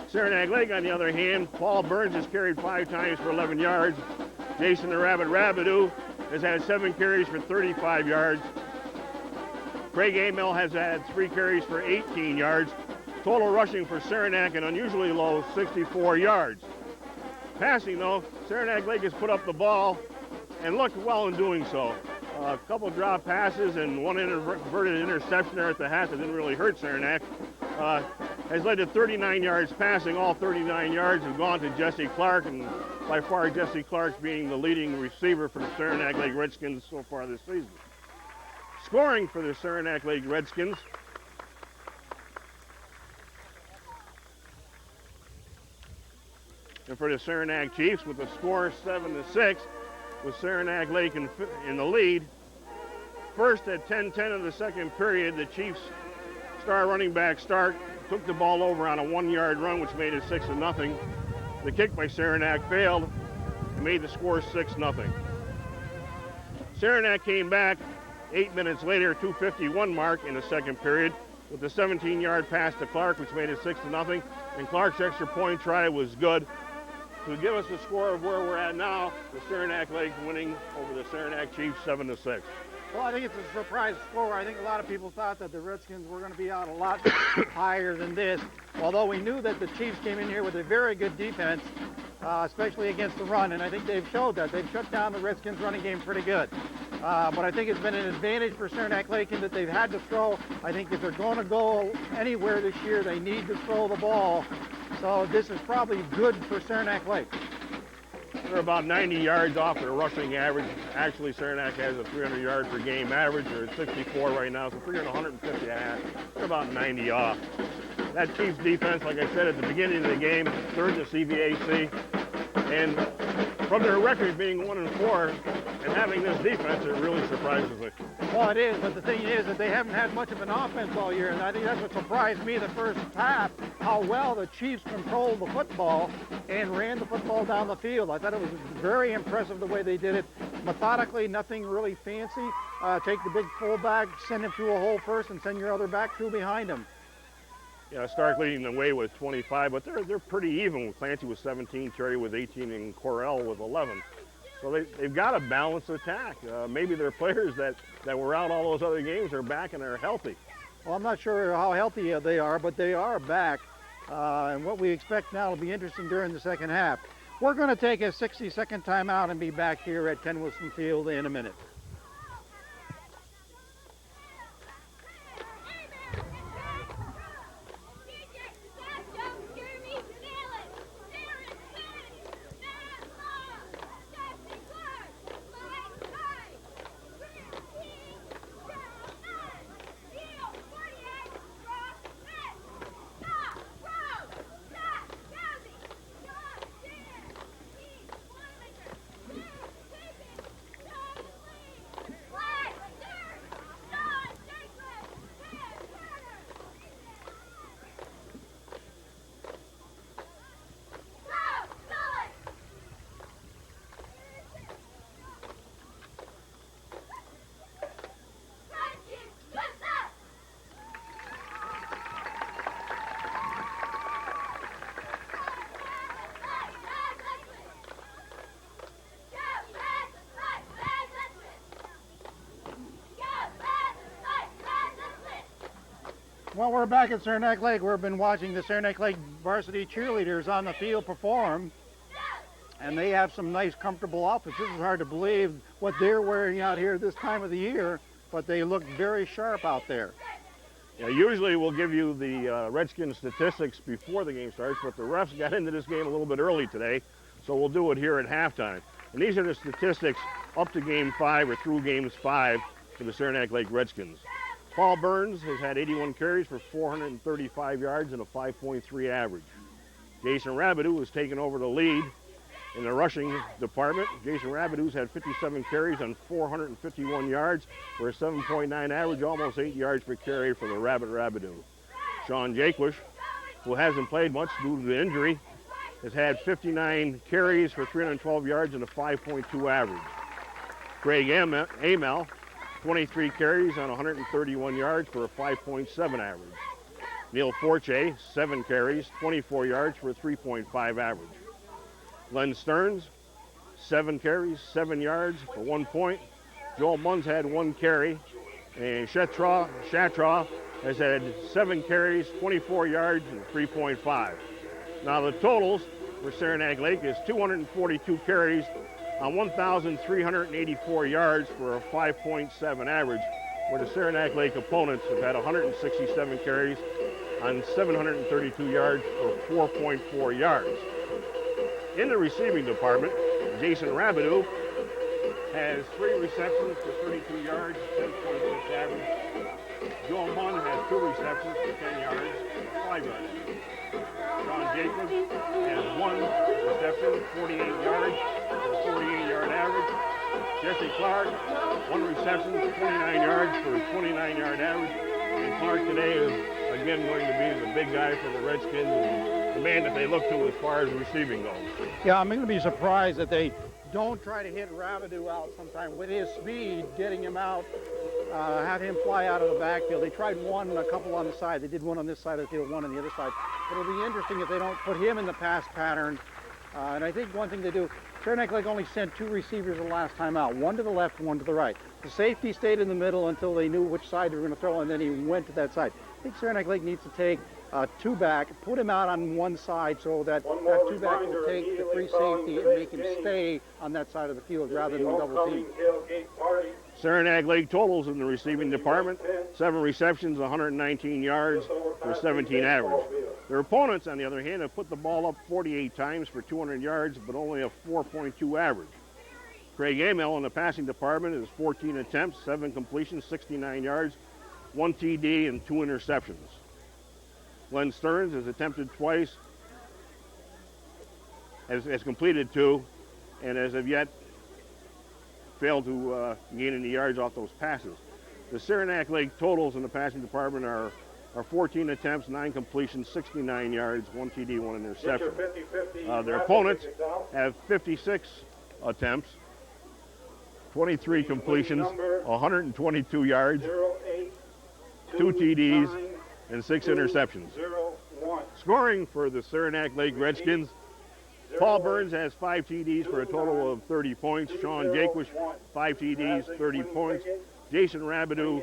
Saranac Lake, on the other hand, Paul Burns has carried 5 times for 11 yards. Jason the Rabbit Rabideau has had 7 carries for 35 yards. Craig Amell has had 3 carries for 18 yards. Total rushing for Saranac an unusually low 64 yards. Passing though, Saranac Lake has put up the ball and looked well in doing so. A couple drop passes and one inverted interception there at the hat that didn't really hurt Saranac. Has led to 39 yards passing. All 39 yards have gone to Jesse Clark, and by far Jesse Clark being the leading receiver for the Saranac Lake Redskins so far this season. Scoring for the Saranac Lake Redskins. And for the Saranac Chiefs, with the score 7-6, with Saranac Lake in the lead. First at 10:10 of the second period, the Chiefs' star running back Stark took the ball over on a 1-yard run, which made it 6-0. The kick by Saranac failed and made the score 6-0. Saranac came back 8 minutes later, 2:51 mark in the second period, with a 17-yard pass to Clark, which made it 6-0. And Clark's extra point try was good to give us the score of where we're at now. The Saranac Lake winning over the Saranac Chiefs 7-6. Well, I think it's a surprise score. I think a lot of people thought that the Redskins were going to be out a lot higher than this, although we knew that the Chiefs came in here with a very good defense, especially against the run, and I think they've showed that. They've shut down the Redskins running game pretty good. But I think it's been an advantage for Saranac Lake in that they've had to throw. I think if they're going to go anywhere this year, they need to throw the ball. So this is probably good for Saranac Lake. They're about 90 yards off their rushing average. Actually, Saranac has a 300 yard per game average. They're at 64 right now, so 150 a half. They're about 90 off. That Chiefs defense, like I said at the beginning of the game, third in the CVAC. And from their record being 1-4 and having this defense, it really surprises me. Well, it is, but the thing is that they haven't had much of an offense all year, and I think that's what surprised me the first half, how well the Chiefs controlled the football and ran the football down the field. I thought it was very impressive the way they did it. Methodically, nothing really fancy. Take the big fullback, send him through a hole first, and send your other back through behind him. Yeah, Stark leading the way with 25, but they're pretty even with Clancy with 17, Terry with 18, and Correll with 11. So they've got a balanced attack. Maybe their players that were out all those other games are back and are healthy. Well, I'm not sure how healthy they are, but they are back. And what we expect now will be interesting during the second half. We're going to take a 60-second timeout and be back here at Ken Wilson Field in a minute. Well, we're back at Saranac Lake. We've been watching the Saranac Lake varsity cheerleaders on the field perform, and they have some nice, comfortable outfits. This is hard to believe what they're wearing out here this time of the year, but they look very sharp out there. Yeah, usually we'll give you the Redskins statistics before the game starts, but the refs got into this game a little bit early today, so we'll do it here at halftime. And these are the statistics up to Game 5 or through Games 5 for the Saranac Lake Redskins. Paul Burns has had 81 carries for 435 yards and a 5.3 average. Jason Rabideau has taken over the lead in the rushing department. Jason Rabideau's had 57 carries on 451 yards for a 7.9 average, almost 8 yards per carry for the Rabideau. Sean Jaquish, who hasn't played much due to the injury, has had 59 carries for 312 yards and a 5.2 average. Craig Amell, 23 carries on 131 yards for a 5.7 average. Neil Forche, 7 carries, 24 yards for a 3.5 average. Len Stearns, 7 carries, 7 yards for 1 point. Joel Munns had 1 carry, And Shatraw has had 7 carries, 24 yards, and 3.5. Now the totals for Saranac Lake is 242 carries on 1,384 yards for a 5.7 average, where the Saranac Lake opponents have had 167 carries on 732 yards for 4.4 yards. In the receiving department, Jason Rabideau has 3 receptions for 32 yards, 10.6 average. Joe Munn has 2 receptions for 10 yards, 5 yards. Sean Jacobs has 1 reception, 48 yards, for a 48-yard average. Jesse Clark, 1 reception, 29 yards for a 29-yard average. And Clark today is again going to be the big guy for the Redskins and the man that they look to as far as receiving goes. Yeah, I'm going to be surprised that they don't try to hit Rabideau out sometime with his speed, getting him out, have him fly out of the backfield. They tried a couple on the side. They did one on this side of the field, one on the other side. But it'll be interesting if they don't put him in the pass pattern. And I think one thing they do, Saranac Lake only sent 2 receivers the last time out, one to the left, one to the right. The safety stayed in the middle until they knew which side they were going to throw, and then he went to that side. I think Saranac Lake needs to take 2 back, put him out on one side so that 2 back will take the free safety and make him stay on that side of the field rather than double team. Saranac Lake totals in the receiving department, 7 receptions, 119 yards for 17 average. Their opponents, on the other hand, have put the ball up 48 times for 200 yards, but only a 4.2 average. Craig Amell in the passing department is 14 attempts, 7 completions, 69 yards, 1 TD, and 2 interceptions. Glenn Stearns has attempted twice, has completed 2, and as of yet failed to gain any yards off those passes. The Saranac Lake totals in the passing department are 14 attempts, 9 completions, 69 yards, 1 TD, 1 interception. Their opponents have 56 attempts, 23 completions, 122 yards, 2 TDs, and 6 interceptions. Scoring for the Saranac Lake Redskins, Paul Burns has 5 TDs for a total of 30 points. Sean Jaquish, 5 TDs, 30 points. Jason Rabideau,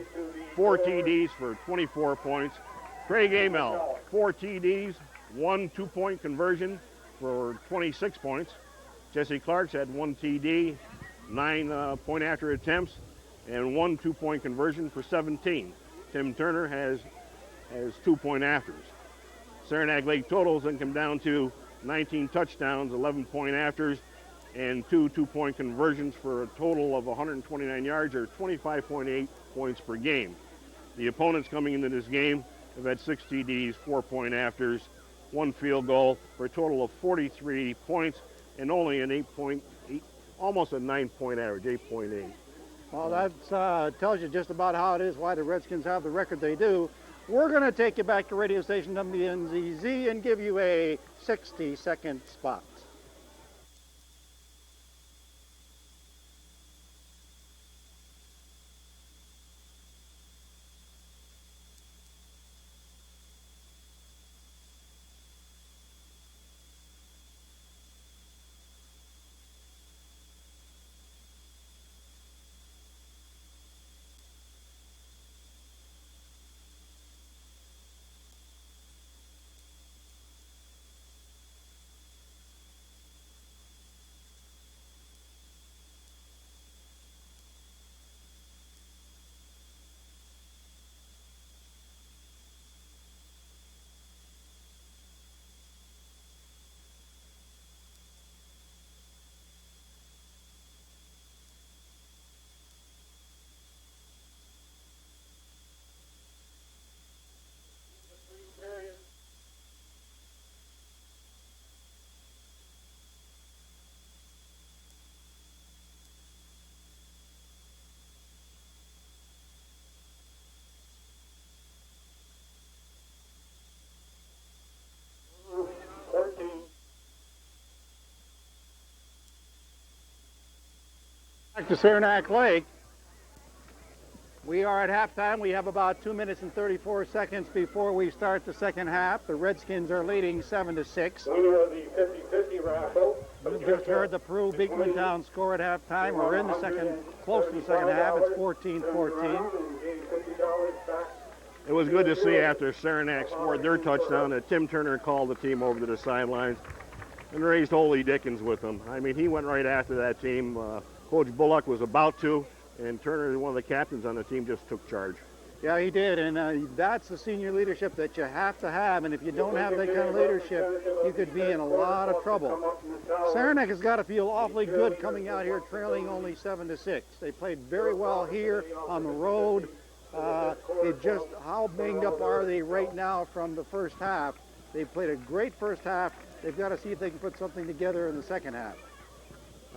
4 TDs for 24 points. Craig Amell, 4 TDs, 1 2-point conversion for 26 points. Jesse Clark's had 1 TD, 9 point-after attempts, and 1 2-point conversion for 17. Tim Turner has 2 point-afters. Saranac Lake totals then come down to 19 touchdowns, 11 point-afters, and 2 2-point conversions for a total of 129 yards, or 25.8 points per game. The opponents coming into this game have had 6 TDs, 4 point-afters, 1 field goal, for a total of 43 points, and only an 8.8, almost a 9-point average, 8.8. Well, that tells you just about how it is, why the Redskins have the record they do. We're going to take you back to radio station WNZZ and give you a 60-second spot. Back to Saranac Lake. We are at halftime. We have about 2 minutes and 34 seconds before we start the second half. The Redskins are leading 7-6. Winner of the 50-50 raffle. We've just heard the Peru Beekmantown score at halftime. We're in the second, close to the second half. It's 14-14. It was good to see after Saranac scored their touchdown that Tim Turner called the team over to the sidelines and raised holy dickens with them. I mean, he went right after that team. Coach Bullock was about to, and Turner, one of the captains on the team, just took charge. Yeah, he did, and that's the senior leadership that you have to have, and if you don't have that kind of leadership, you could be in a lot of trouble. Saranac has got to feel awfully good coming out here trailing only 7-6. They played very well here on the road. How banged up are they right now from the first half? They played a great first half. They've got to see if they can put something together in the second half.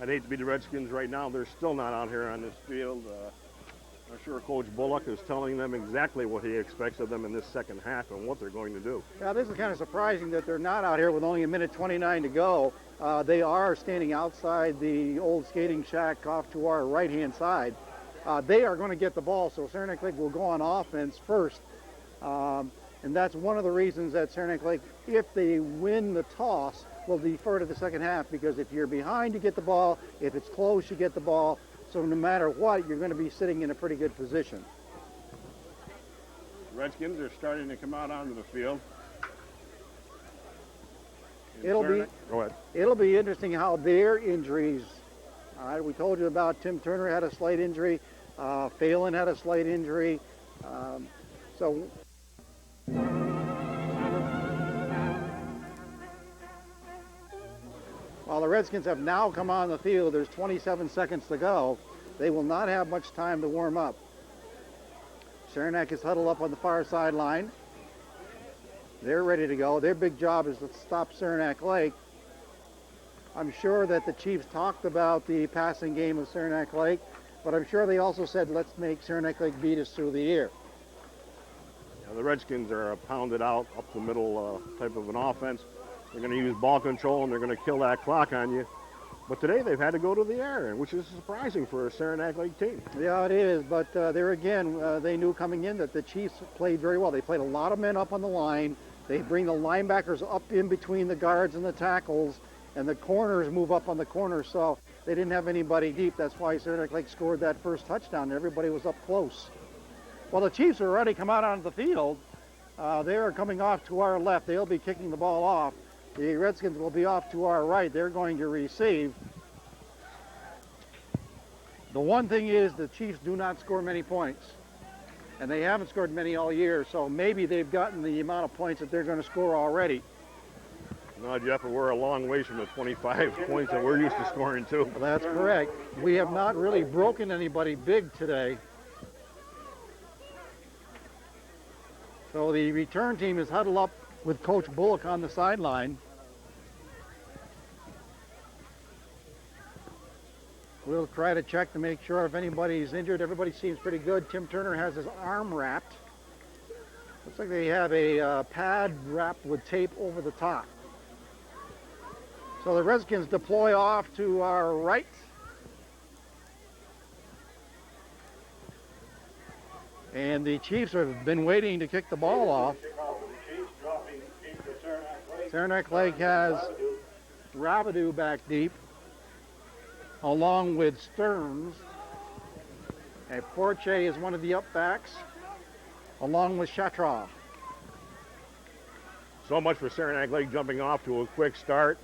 I'd hate to be the Redskins right now. They're still not out here on this field. I'm sure Coach Bullock is telling them exactly what he expects of them in this second half and what they're going to do. Now, this is kind of surprising that they're not out here with only 1:29 to go. They are standing outside the old skating shack off to our right-hand side. They are going to get the ball, so Saranac Lake will go on offense first. And that's one of the reasons that Saranac Lake, if they win the toss, will defer to the second half, because if you're behind, you get the ball. If it's close, you get the ball. So no matter what, you're going to be sitting in a pretty good position. Redskins are starting to come out onto the field. It'll be interesting how their injuries. All right, we told you about Tim Turner had a slight injury. Phelan had a slight injury. While the Redskins have now come on the field, there's 27 seconds to go. They will not have much time to warm up. Saranac is huddled up on the far sideline. They're ready to go. Their big job is to stop Saranac Lake. I'm sure that the Chiefs talked about the passing game of Saranac Lake, but I'm sure they also said, let's make Saranac Lake beat us through the air. Now, the Redskins are a pounded out, up the middle type of an offense. They're going to use ball control, and they're going to kill that clock on you. But today they've had to go to the air, which is surprising for a Saranac Lake team. Yeah, it is. But there again, they knew coming in that the Chiefs played very well. They played a lot of men up on the line. They bring the linebackers up in between the guards and the tackles, and the corners move up on the corners. So they didn't have anybody deep. That's why Saranac Lake scored that first touchdown. Everybody was up close. Well, the Chiefs have already come out onto the field. They are coming off to our left. They'll be kicking the ball off. The Redskins will be off to our right. They're going to receive. The one thing is the Chiefs do not score many points, and they haven't scored many all year, so maybe they've gotten the amount of points that they're going to score already. No, Jeff, we're a long ways from the 25 points that we're used to scoring, too. Well, that's correct. We have not really broken anybody big today. So the return team is huddled up with Coach Bullock on the sideline. We'll try to check to make sure if anybody's injured. Everybody seems pretty good. Tim Turner has his arm wrapped. Looks like they have a pad wrapped with tape over the top. So the Redskins deploy off to our right. And the Chiefs have been waiting to kick the ball off. Saranac Lake has Rabideau back deep, along with Stearns. And Forche is one of the up-backs, along with Chatraw. So much for Saranac Lake jumping off to a quick start,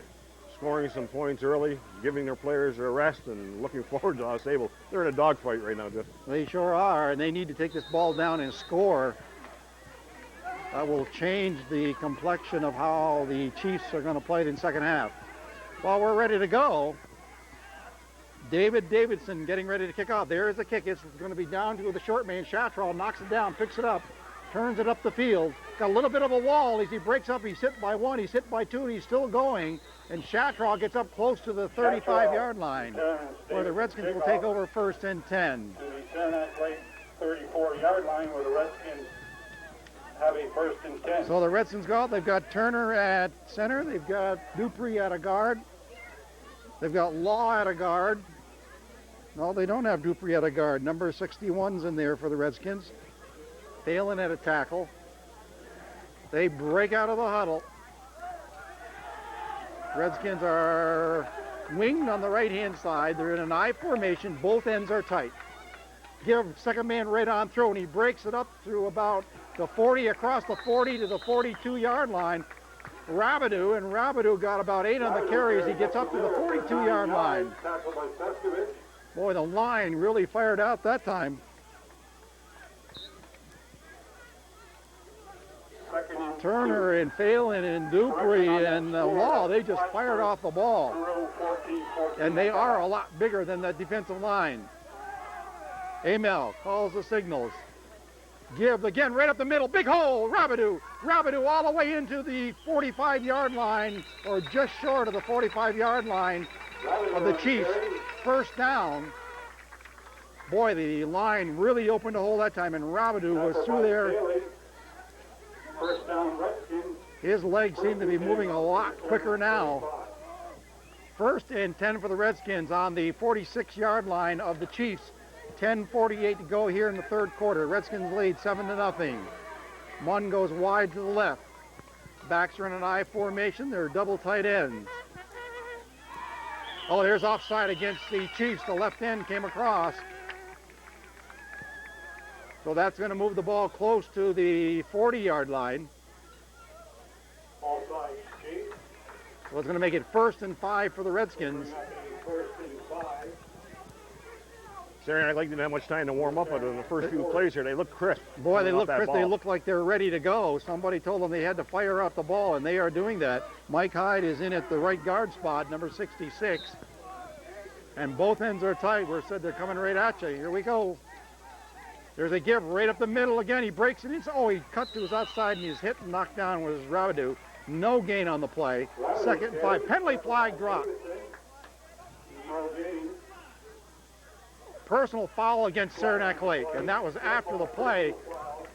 scoring some points early, giving their players a rest, and looking forward to us able. They're in a dogfight right now, Jeff. They sure are, and they need to take this ball down and score. That will change the complexion of how the Chiefs are going to play it in second half. While we're ready to go, David Davidson getting ready to kick off. There is the kick. It's going to be down to the short man. Chatraw knocks it down, picks it up, turns it up the field. Got a little bit of a wall as he breaks up. He's hit by one, he's hit by two, and he's still going. And Chatraw gets up close to the 35-yard line, where the Redskins will take over first and 10. To the Saranac Lake 34-yard line, where the Redskins have a first and 10. So the Redskins go out. They've got Turner at center. They've got Dupree at a guard. They've got Law at a guard. No, they don't have Dupree at a guard. Number 61's in there for the Redskins. Phelan at a tackle. They break out of the huddle. Redskins are winged on the right-hand side. They're in an I formation. Both ends are tight. give second man right on through, and he breaks it up through about the 40, across the 40 to the 42-yard line. Rabidou got about 8 on the carries. He gets up to the 42-yard line. Boy, the line really fired out that time. Turner and Phelan and Dupree and Law, they just fired off the ball. And they are a lot bigger than that defensive line. Amell calls the signals. Give again right up the middle. Big hole. Rabidou all the way into the 45-yard line, or just short of the 45-yard line of the Chiefs. First down. Boy, the line really opened a hole that time, and Rabidou was through there. First down, Redskins. His legs seem to be moving a lot quicker now. First and 10 for the Redskins on the 46-yard line of the Chiefs. 10:48 to go here in the third quarter. Redskins lead 7-0. Munn goes wide to the left. Backs are in an I formation. They're double tight ends. Oh, there's offside against the Chiefs. The left end came across. So that's going to move the ball close to the 40-yard line. Offside, Chiefs. So it's going to make it 1st and 5 for the Redskins. First and 5. Saranac Lake didn't have much time to warm up, but in the first few plays here, they look crisp. Boy, they Coming off look that crisp. They ball. look like they're ready to go. Somebody told them they had to fire out the ball, and they are doing that. Mike Hyde is in at the right guard spot, number 66. And both ends are tight. We're said they're coming right at you. Here we go. There's a give right up the middle again. He breaks it in. Oh, he cut to his outside, and he's hit and knocked down was Rabidou. No gain on the play. 2nd and 5. Penalty flag drop. No gain. Personal foul against Saranac Lake, and that was after the play.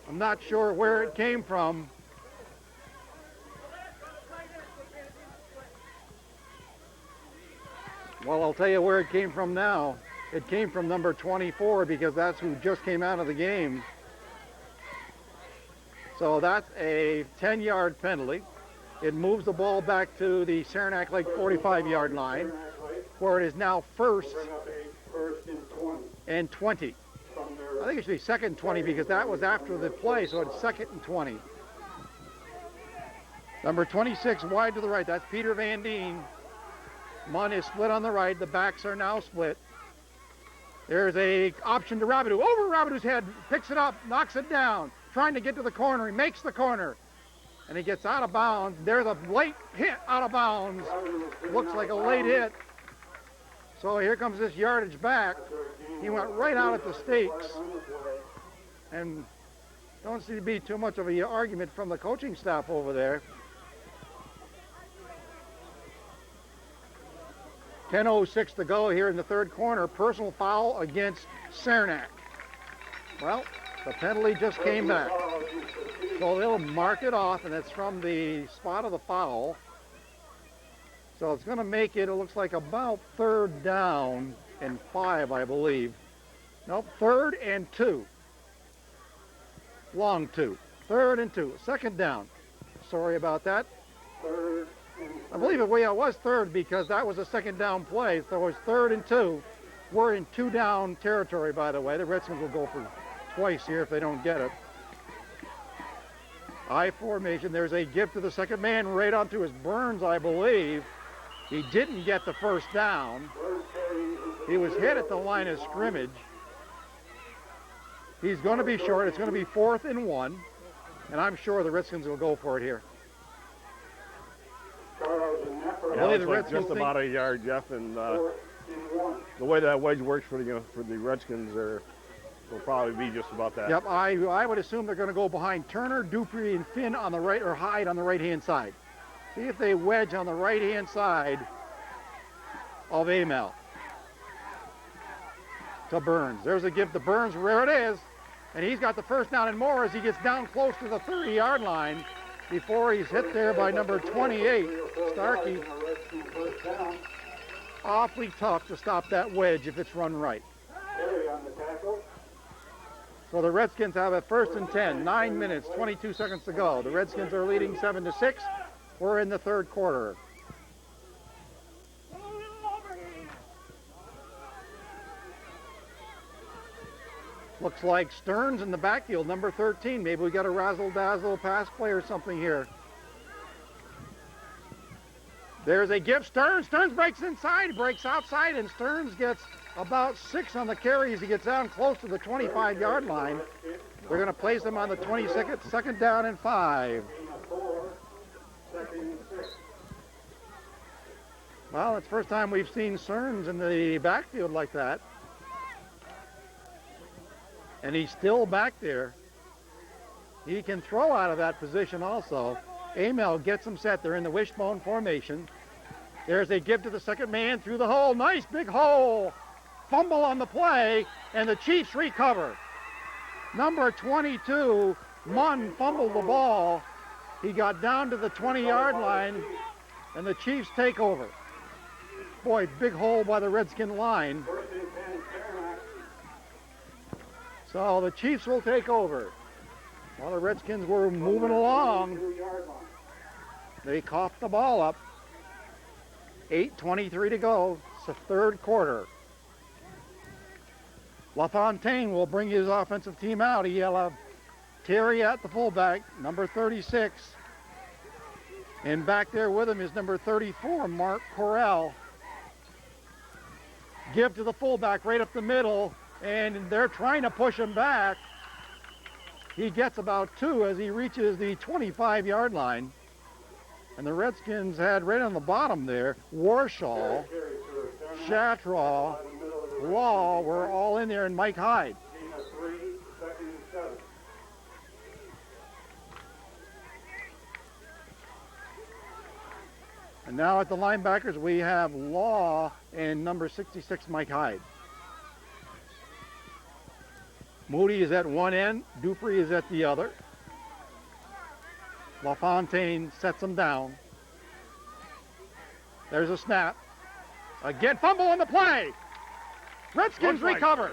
I'm not sure where it came from. Well, I'll tell you where it came from now. It came from number 24, because that's who just came out of the game. So that's a 10-yard penalty. It moves the ball back to the Saranac Lake 45-yard line, where it is now 1st and 20. I think it should be 2nd and 20, because that was after the play, so it's 2nd and 20. Number 26 wide to the right. That's Peter Van Deen. Munn is split on the right. The backs are now split. There's a option to Rabidou. Over Rabidou's head. Picks it up. Knocks it down. Trying to get to the corner. He makes the corner. And he gets out of bounds. There's a late hit out of bounds. Looks like a late hit. So here comes this yardage back. He went right out at the stakes. And don't seem to be too much of an argument from the coaching staff over there. 10:06 to go here in the third quarter. Personal foul against Saranac. Well, the penalty just came back. So they'll mark it off, and it's from the spot of the foul. So it's going to make it looks like about 3rd down and 5, I believe. Nope, 3rd and 2. Long 2. 3rd and 2. 2nd down. Sorry about that. I believe it was 3rd, because that was a 2nd down play. So it was 3rd and 2. We're in 2-down territory, by the way. The Redskins will go for twice here if they don't get it. I formation. There's a give to the second man right onto his Burns, I believe. He didn't get the first down. He was hit at the line of scrimmage. He's going to be short. It's going to be 4th and 1. And I'm sure the Redskins will go for it here. I believe the Redskins just about a yard, Jeff, and the way that wedge works for the Redskins, will probably be just about that. Yep, I would assume they're going to go behind Turner, Dupree, and Finn on the right, or Hyde on the right-hand side. See if they wedge on the right-hand side of Amell to Burns. There's a give to Burns. There it is. And he's got the first down and more as he gets down close to the 30-yard line before he's hit there by number 28, Starkey. Awfully tough to stop that wedge if it's run right. So the Redskins have a 1st and 10, 9 minutes, 22 seconds to go. The Redskins are leading 7-6. We're in the third quarter. Looks like Stearns in the backfield, number 13. Maybe we got a razzle-dazzle pass play or something here. There's a give. Stearns breaks inside, breaks outside, and Stearns gets about 6 on the carry as he gets down close to the 25-yard line. They're going to place him on the 22nd, second down and 5. Well, it's the first time we've seen Stearns in the backfield like that. And he's still back there. He can throw out of that position also. Amell gets him set. They're in the wishbone formation. There's a give to the second man through the hole. Nice big hole. Fumble on the play, and the Chiefs recover. Number 22, Munn fumbled the ball. He got down to the 20-yard line, and the Chiefs take over. Boy, big hole by the Redskin line. So the Chiefs will take over. While the Redskins were moving along, they coughed the ball up. 8:23 to go. It's the third quarter. LaFontaine will bring his offensive team out. He'll have Terry at the fullback, number 36. And back there with him is number 34, Mark Correll. Give to the fullback right up the middle, and they're trying to push him back. He gets about 2 as he reaches the 25-yard line. And the Redskins had right on the bottom there, Warshaw, Shatraw, Law were all in there, and Mike Hyde. And now at the linebackers, we have Law and number 66, Mike Hyde. Moody is at one end, Dupree is at the other. LaFontaine sets him down. There's a snap. Again, fumble on the play. Redskins recover.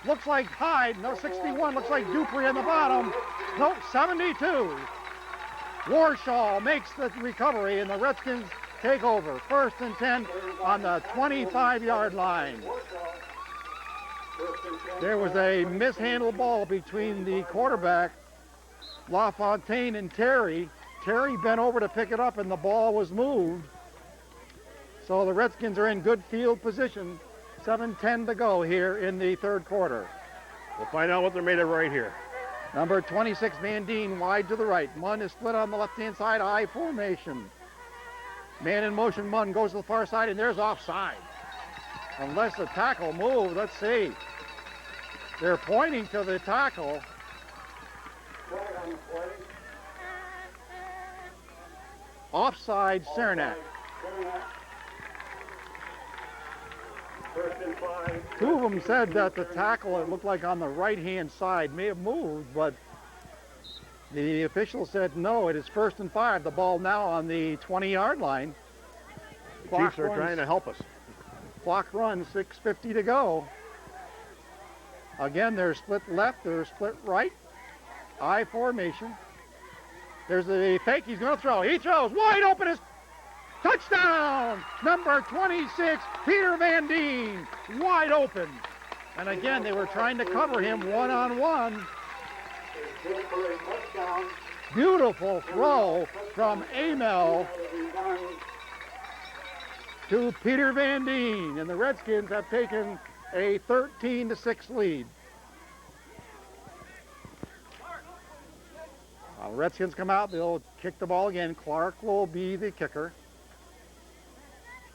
Looks like Hyde, no 61, looks like Dupree on the bottom. No, 72. Warshaw makes the recovery, and the Redskins take over. 1st and 10 on the 25-yard line. There was a mishandled ball between the quarterback, LaFontaine, and Terry. Terry bent over to pick it up, and the ball was moved. So the Redskins are in good field position. 7:10 to go here in the third quarter. We'll find out what they're made of right here. Number 26, Van Deen, wide to the right. Munn is split on the left-hand side, I formation. Man in motion, Munn goes to the far side, and there's offside. Unless the tackle moved, let's see. They're pointing to the tackle. Offside, Saranac. 2 of them said that the tackle, it looked like on the right-hand side, may have moved, but the official said no, it is 1st and 5. The ball now on the 20-yard line. The Chiefs are trying to help us. Clock runs, 6:50 to go. Again, they're split left, they're split right. I formation. There's a fake, he's going to throw. He throws, wide open is touchdown! Number 26, Peter Van Deen, wide open. And again, they were trying to cover him one-on-one. Beautiful throw from Amell to Peter Van Deen. And the Redskins have taken a 13-6 lead. Redskins come out, they'll kick the ball again. Clark will be the kicker.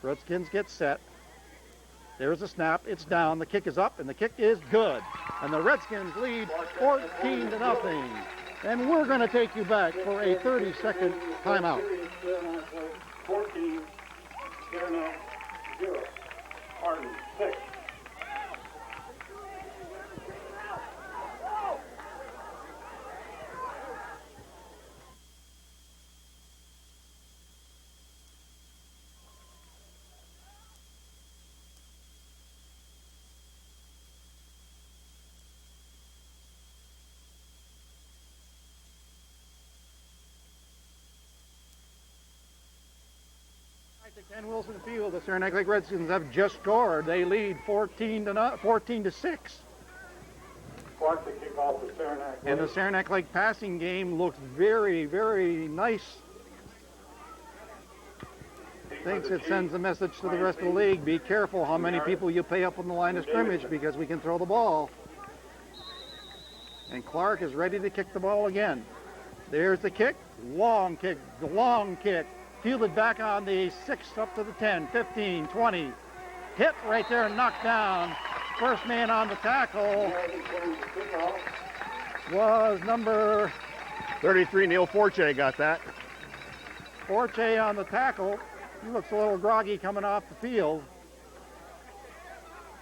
Redskins get set. There's a snap, it's down, the kick is up, and the kick is good. And the Redskins lead 14-0. And we're going to take you back for a 30-second timeout. 14, 0, 6. Ken Wilson Field, the Saranac Lake Redskins have just scored. They lead 14-6. Clark to kick off the Saranac Lake. And the Saranac Lake passing game looks very, very nice. Thinks it sends a message to the rest of the league. Be careful how many people you pay up on the line of scrimmage because we can throw the ball. And Clark is ready to kick the ball again. There's the kick. Long kick. Long kick. Fielded back on the 6 up to the 10, 15, 20. Hit right there and knocked down. First man on the tackle was number 33, Neil Forte got that. Forte on the tackle. He looks a little groggy coming off the field.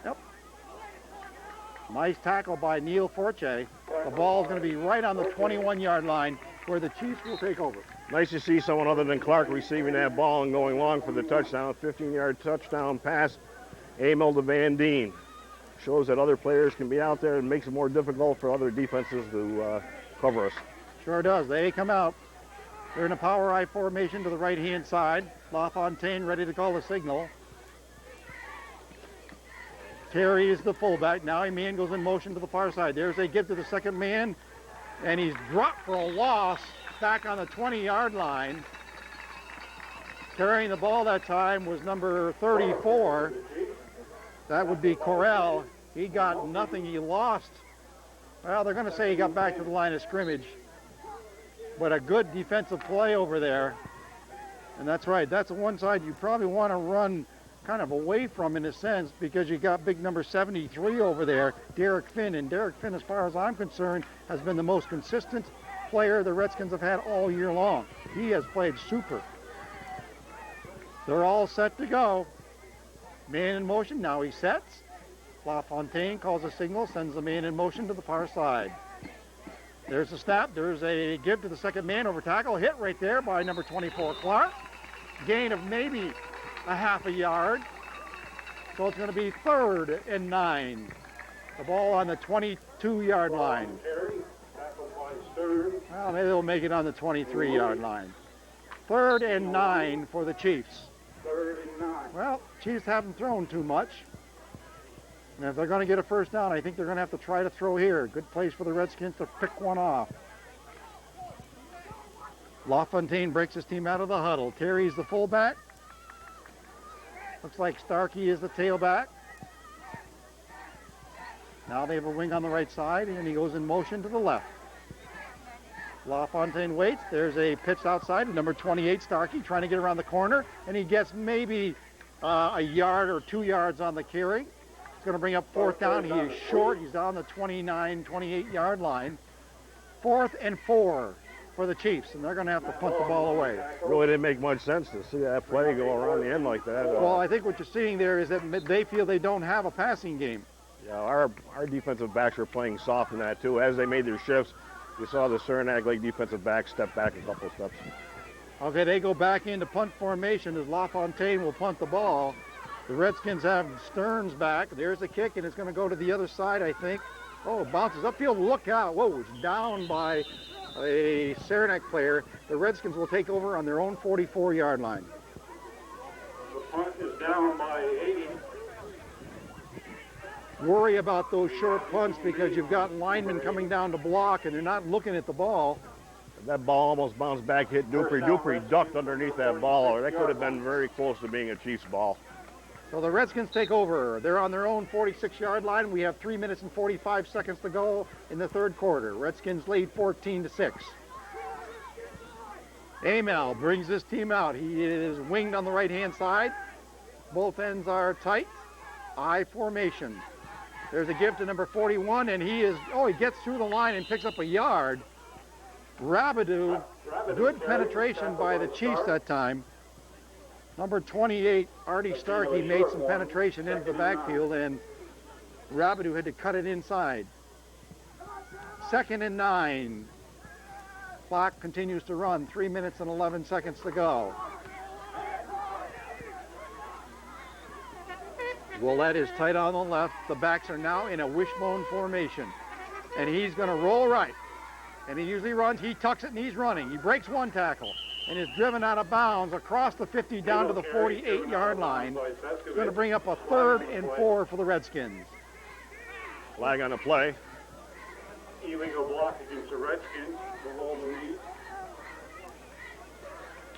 Yep. Nice tackle by Neil Forte. The ball is going to be right on the 21-yard line where the Chiefs will take over. Nice to see someone other than Clark receiving that ball and going long for the touchdown. 15-yard touchdown pass, Amell to Van Deen. Shows that other players can be out there and makes it more difficult for other defenses to cover us. Sure does. They come out. They're in a power I formation to the right-hand side. LaFontaine ready to call the signal. Terry is the fullback. Now Amell goes in motion to the far side. There's a give to the second man, and he's dropped for a loss back on the 20-yard line. Carrying the ball that time was number 34. That would be Correll. He got nothing. He lost. Well, they're going to say he got back to the line of scrimmage. But a good defensive play over there. And that's right. That's the one side you probably want to run kind of away from in a sense because you got big number 73 over there, Derek Finn. And Derek Finn, as far as I'm concerned, has been the most consistent player the Redskins have had all year long. He has played super. They're all set to go. Man in motion, now he sets. LaFontaine calls a signal, sends the man in motion to the far side. There's a snap, there's a give to the second man over tackle, hit right there by number 24, Clark. Gain of maybe a half a yard. So it's going to be 3rd and 9. The ball on the 22-yard line. Well, maybe they'll make it on the 23-yard line. 3rd and 9 for the Chiefs. 3rd and 9. Well, Chiefs haven't thrown too much. And if they're going to get a first down, I think they're going to have to try to throw here. Good place for the Redskins to pick one off. LaFontaine breaks his team out of the huddle. Terry's the fullback. Looks like Starkey is the tailback. Now they have a wing on the right side, and he goes in motion to the left. LaFontaine waits. There's a pitch outside. Number 28, Starkey, trying to get around the corner, and he gets maybe a yard or 2 yards on the carry. It's going to bring up 4th down. He is short. He's on the 29, 28-yard line. 4th and 4 for the Chiefs, and they're going to have to punt the ball away. Really didn't make much sense to see that play go around the end like that. Well, I think what you're seeing there is that they feel they don't have a passing game. Yeah, our defensive backs are playing soft in that too. As they made their shifts, we saw the Saranac Lake defensive back step back a couple of steps. Okay, they go back into punt formation as LaFontaine will punt the ball. The Redskins have Stearns back. There's the kick, and it's going to go to the other side, I think. Oh, it bounces upfield. Look out. Whoa, it's down by a Saranac player. The Redskins will take over on their own 44-yard line. The punt is down by 80. Worry about those short punts because you've got linemen coming down to block, and they're not looking at the ball. That ball almost bounced back, hit Dupree. Dupree ducked underneath that ball, or that could have been very close to being a Chiefs ball. So the Redskins take over. They're on their own 46-yard line. We have 3 minutes and 45 seconds to go in the 3rd quarter. Redskins lead 14-6. Amell brings this team out. He is winged on the right-hand side. Both ends are tight. I formation. There's a give to number 41, and he gets through the line and picks up a yard. Rabideau, good penetration by the Chiefs that time. Number 28, Artie Starkey, made some penetration into the backfield, and Rabideau had to cut it inside. 2nd and 9. Clock continues to run. 3 minutes and 11 seconds to go. Willett is tight on the left. The backs are now in a wishbone formation. And he's going to roll right. And he usually runs. He tucks it and he's running. He breaks one tackle and is driven out of bounds across the 50 down to the 48-yard line. It's going to bring up a 3rd and 4 for the Redskins. Flag on the play. illegal block against the Redskins below the knee.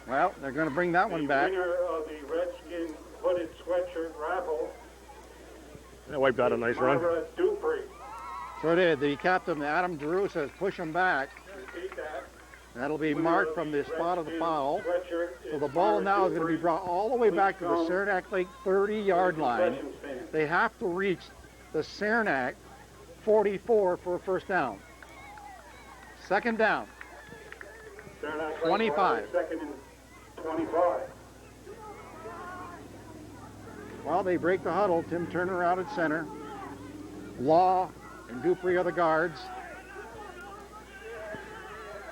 Well, they're going to bring that one back. The winner of the Redskin hooded sweatshirt raffle. They wiped out a nice run. Barbara Dupree. So did the captain, Adam Drew, says push him back. Repeat that. That'll be marked from the spot of the foul. Sweatshirt So is the ball Barbara now is going to be Dupree. brought all the way back to the Saranac Lake 30-yard line. They have to reach the Saranac 44 for a first down. Second down. Saranac Lake 25. Second and 25. Well, they break the huddle. Tim Turner out at center. Law and Dupree are the guards.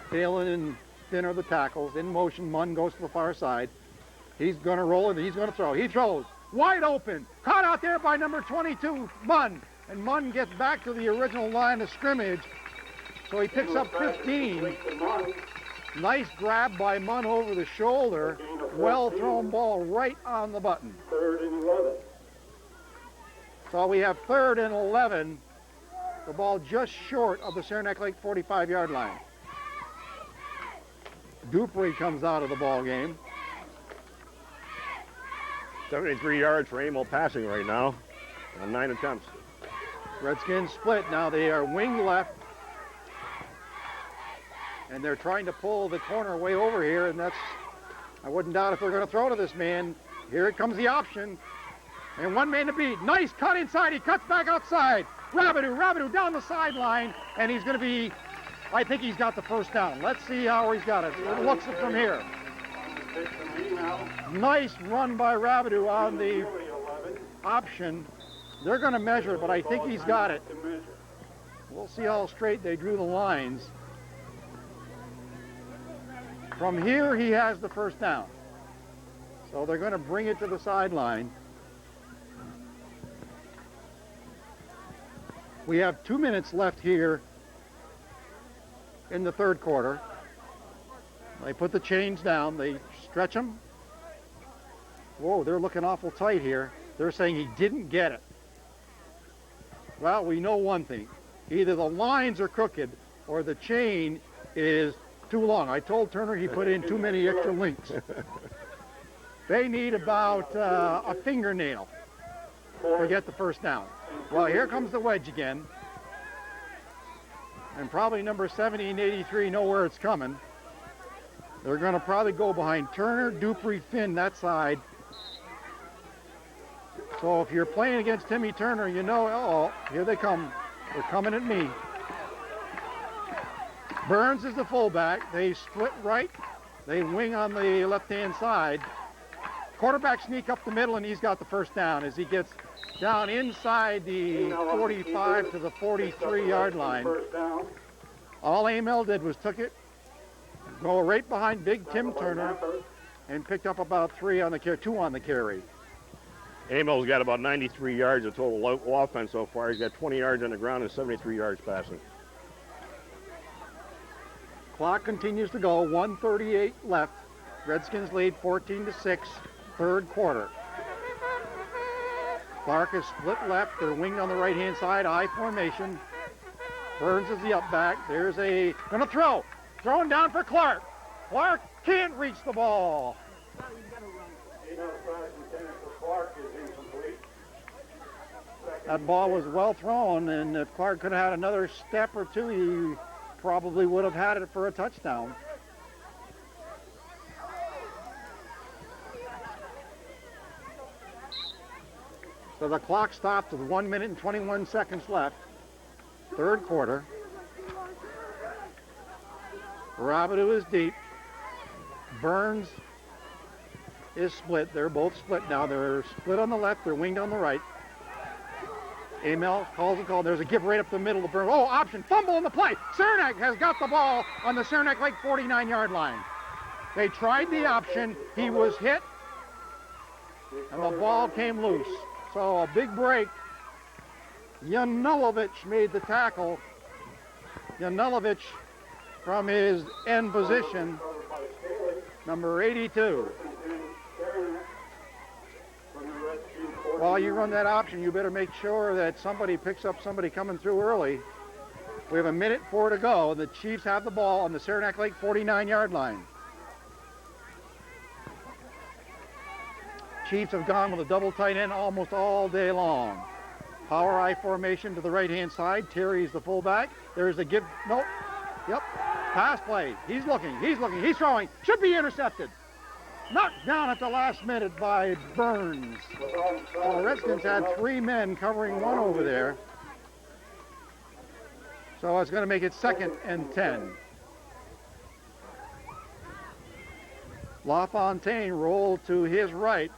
Phelan and Finn are the tackles. In motion, Munn goes to the far side. He's going to roll it. He's going to throw. He throws. Wide open. Caught out there by number 22, Munn. And Munn gets back to the original line of scrimmage. So he picks up 15. Nice grab by Munn over the shoulder. Well thrown ball right on the button. 3rd and 11. So we have 3rd and 11. The ball just short of the Saranac Lake 45-yard line. Dupree comes out of the ball game. 73 yards for Amell passing right now on 9 attempts. Redskins split. Now they are wing left. And they're trying to pull the corner way over here, and I wouldn't doubt if they're going to throw to this man. Here it comes the option. And one man to beat. Nice cut inside. He cuts back outside. Rabideau down the sideline, and he's going to be, I think he's got the first down. Let's see how he's got it. It looks it from here. Nice run by Rabideau on the option. They're going to measure it, but I think he's got it. We'll see how straight they drew the lines. From here, he has the first down. So they're going to bring it to the sideline. We have 2 minutes left here in the third quarter. They put the chains down. They stretch them. Whoa, they're looking awful tight here. They're saying he didn't get it. Well, we know one thing. Either the lines are crooked or the chain is too long. I told Turner he put in too many extra links. They need about a fingernail to get the first down. Well, here comes the wedge again. And probably number 70 and 83 know where it's coming. They're going to probably go behind Turner, Dupree, Finn, that side. So if you're playing against Timmy Turner, you know, oh, here they come. They're coming at me. Burns is the fullback. They split right. They wing on the left-hand side. Quarterback sneak up the middle, and he's got the first down as he gets down inside the 45 to the 43-yard line. All Amell did was took it, go right behind big Tim Turner, and picked up about 2 on the carry. Amell's got about 93 yards of total offense so far. He's got 20 yards on the ground and 73 yards passing. Clock continues to go, 1:38 left. Redskins lead 14-6, third quarter. Clark is split left. They're winged on the right-hand side, I formation. Burns is the up back. There's gonna throw. Throwing down for Clark. Clark can't reach the ball. That ball was well thrown, and if Clark could have had another step or two, he probably would have had it for a touchdown. So the clock stopped with 1 minute and 21 seconds left. Third quarter. Rabideau is deep. Burns is split. They're both split now. They're split on the left. They're winged on the right. Amell calls a call. There's a give right up the middle of Burns. Oh, option. Fumble in the play. Saranac has got the ball on the Saranac Lake 49-yard line. They tried the option. He was hit, and the ball came loose. So a big break. Yanulovich made the tackle. Yanulovich from his end position, number 82. While you run that option, you better make sure that somebody picks up somebody coming through early. We have 1:04 to go. The Chiefs have the ball on the Saranac Lake 49-yard line. Chiefs have gone with a double tight end almost all day long. Power I formation to the right-hand side. Terry's the fullback. There's a give. Nope. Yep. Pass play. He's looking. He's throwing. Should be intercepted. Knocked down at the last minute by Burns. Well, the Redskins had 3 men covering one over there. So it's going to make it 2nd and 10. LaFontaine rolled to his right.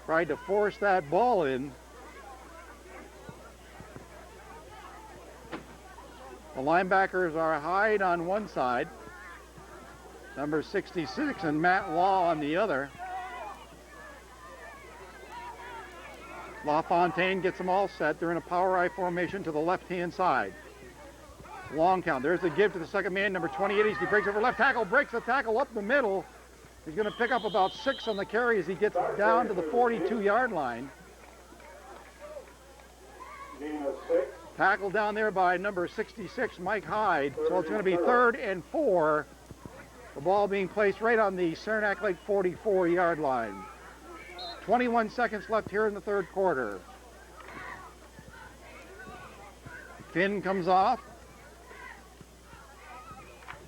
Tried to force that ball in. The linebackers are Hyde on one side, number 66, and Matt Law on the other. LaFontaine gets them all set. They're in a power I formation to the left-hand side. Long count. There's the give to the second man, number 28. He breaks over left tackle, breaks the tackle up the middle. He's going to pick up about 6 on the carry as he gets down to the 42-yard line. Tackled down there by number 66, Mike Hyde. So it's going to be 3rd and 4. The ball being placed right on the Saranac Lake 44-yard line. 21 seconds left here in the 3rd quarter. Finn comes off.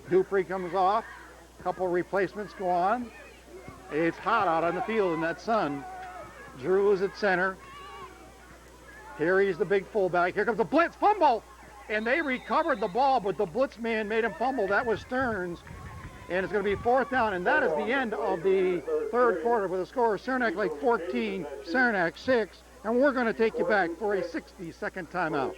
Dupree comes off. Couple replacements go on. It's hot out on the field in that sun. Drew is at center. Terry's the big fullback. Here comes the blitz, fumble! And they recovered the ball, but the blitz man made him fumble. That was Stearns. And it's going to be 4th down, and that is the end of the 3rd quarter with a score of Saranac Lake 14, Saranac 6. And we're going to take you back for a 60-second timeout.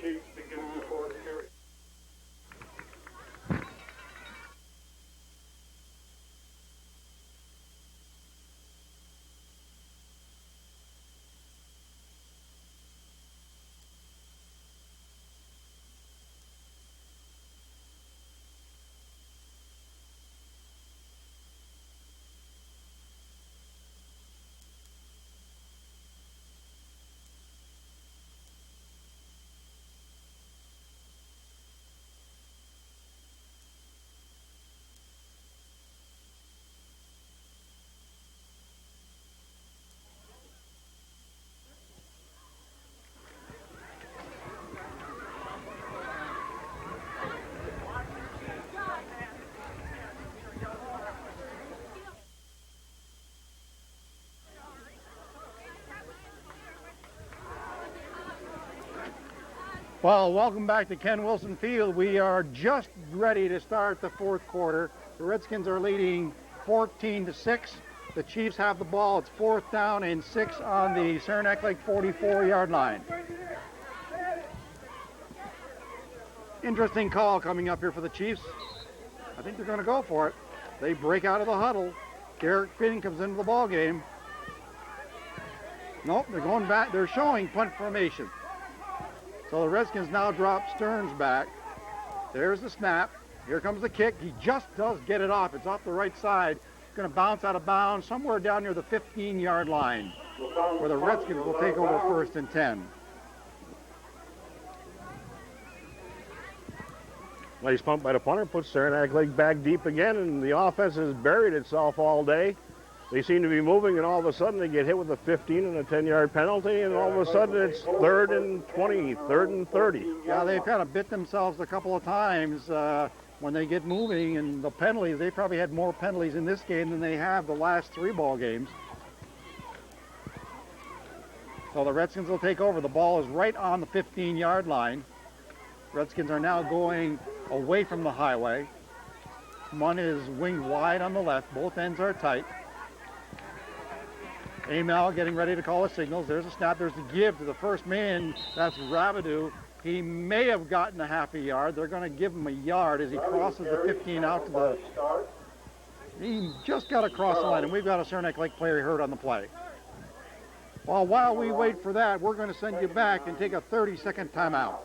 Well, welcome back to Ken Wilson Field. We are just ready to start the 4th quarter. The Redskins are leading 14-6. The Chiefs have the ball. It's 4th down and 6 on the Saranac Lake 44-yard line. Interesting call coming up here for the Chiefs. I think they're going to go for it. They break out of the huddle. Derek Finn comes into the ball game. Nope, they're going back. They're showing punt formation. So the Redskins now drop Stearns back. There's the snap. Here comes the kick. He just does get it off. It's off the right side. It's going to bounce out of bounds somewhere down near the 15-yard line where the Redskins will take over 1st and 10. Nice pump by the punter. Puts Saranac Lake back deep again, and the offense has buried itself all day. They seem to be moving, and all of a sudden they get hit with a 15 and a 10-yard penalty, and all of a sudden it's 3rd and 20, 3rd and 30. Yeah, they've kind of bit themselves a couple of times when they get moving, and the penalties, they probably had more penalties in this game than they have the last 3 ball games. So the Redskins will take over. The ball is right on the 15-yard line. Redskins are now going away from the highway. One is winged wide on the left. Both ends are tight. Amell getting ready to call the signals. There's a snap. There's a give to the first man. That's Rabidou. He may have gotten a half a yard. They're going to give him a yard as he crosses the 15 out to the... He just got across the line, and we've got a Saranac Lake player hurt on the play. Well, while we wait for that, we're going to send you back and take a 30-second timeout.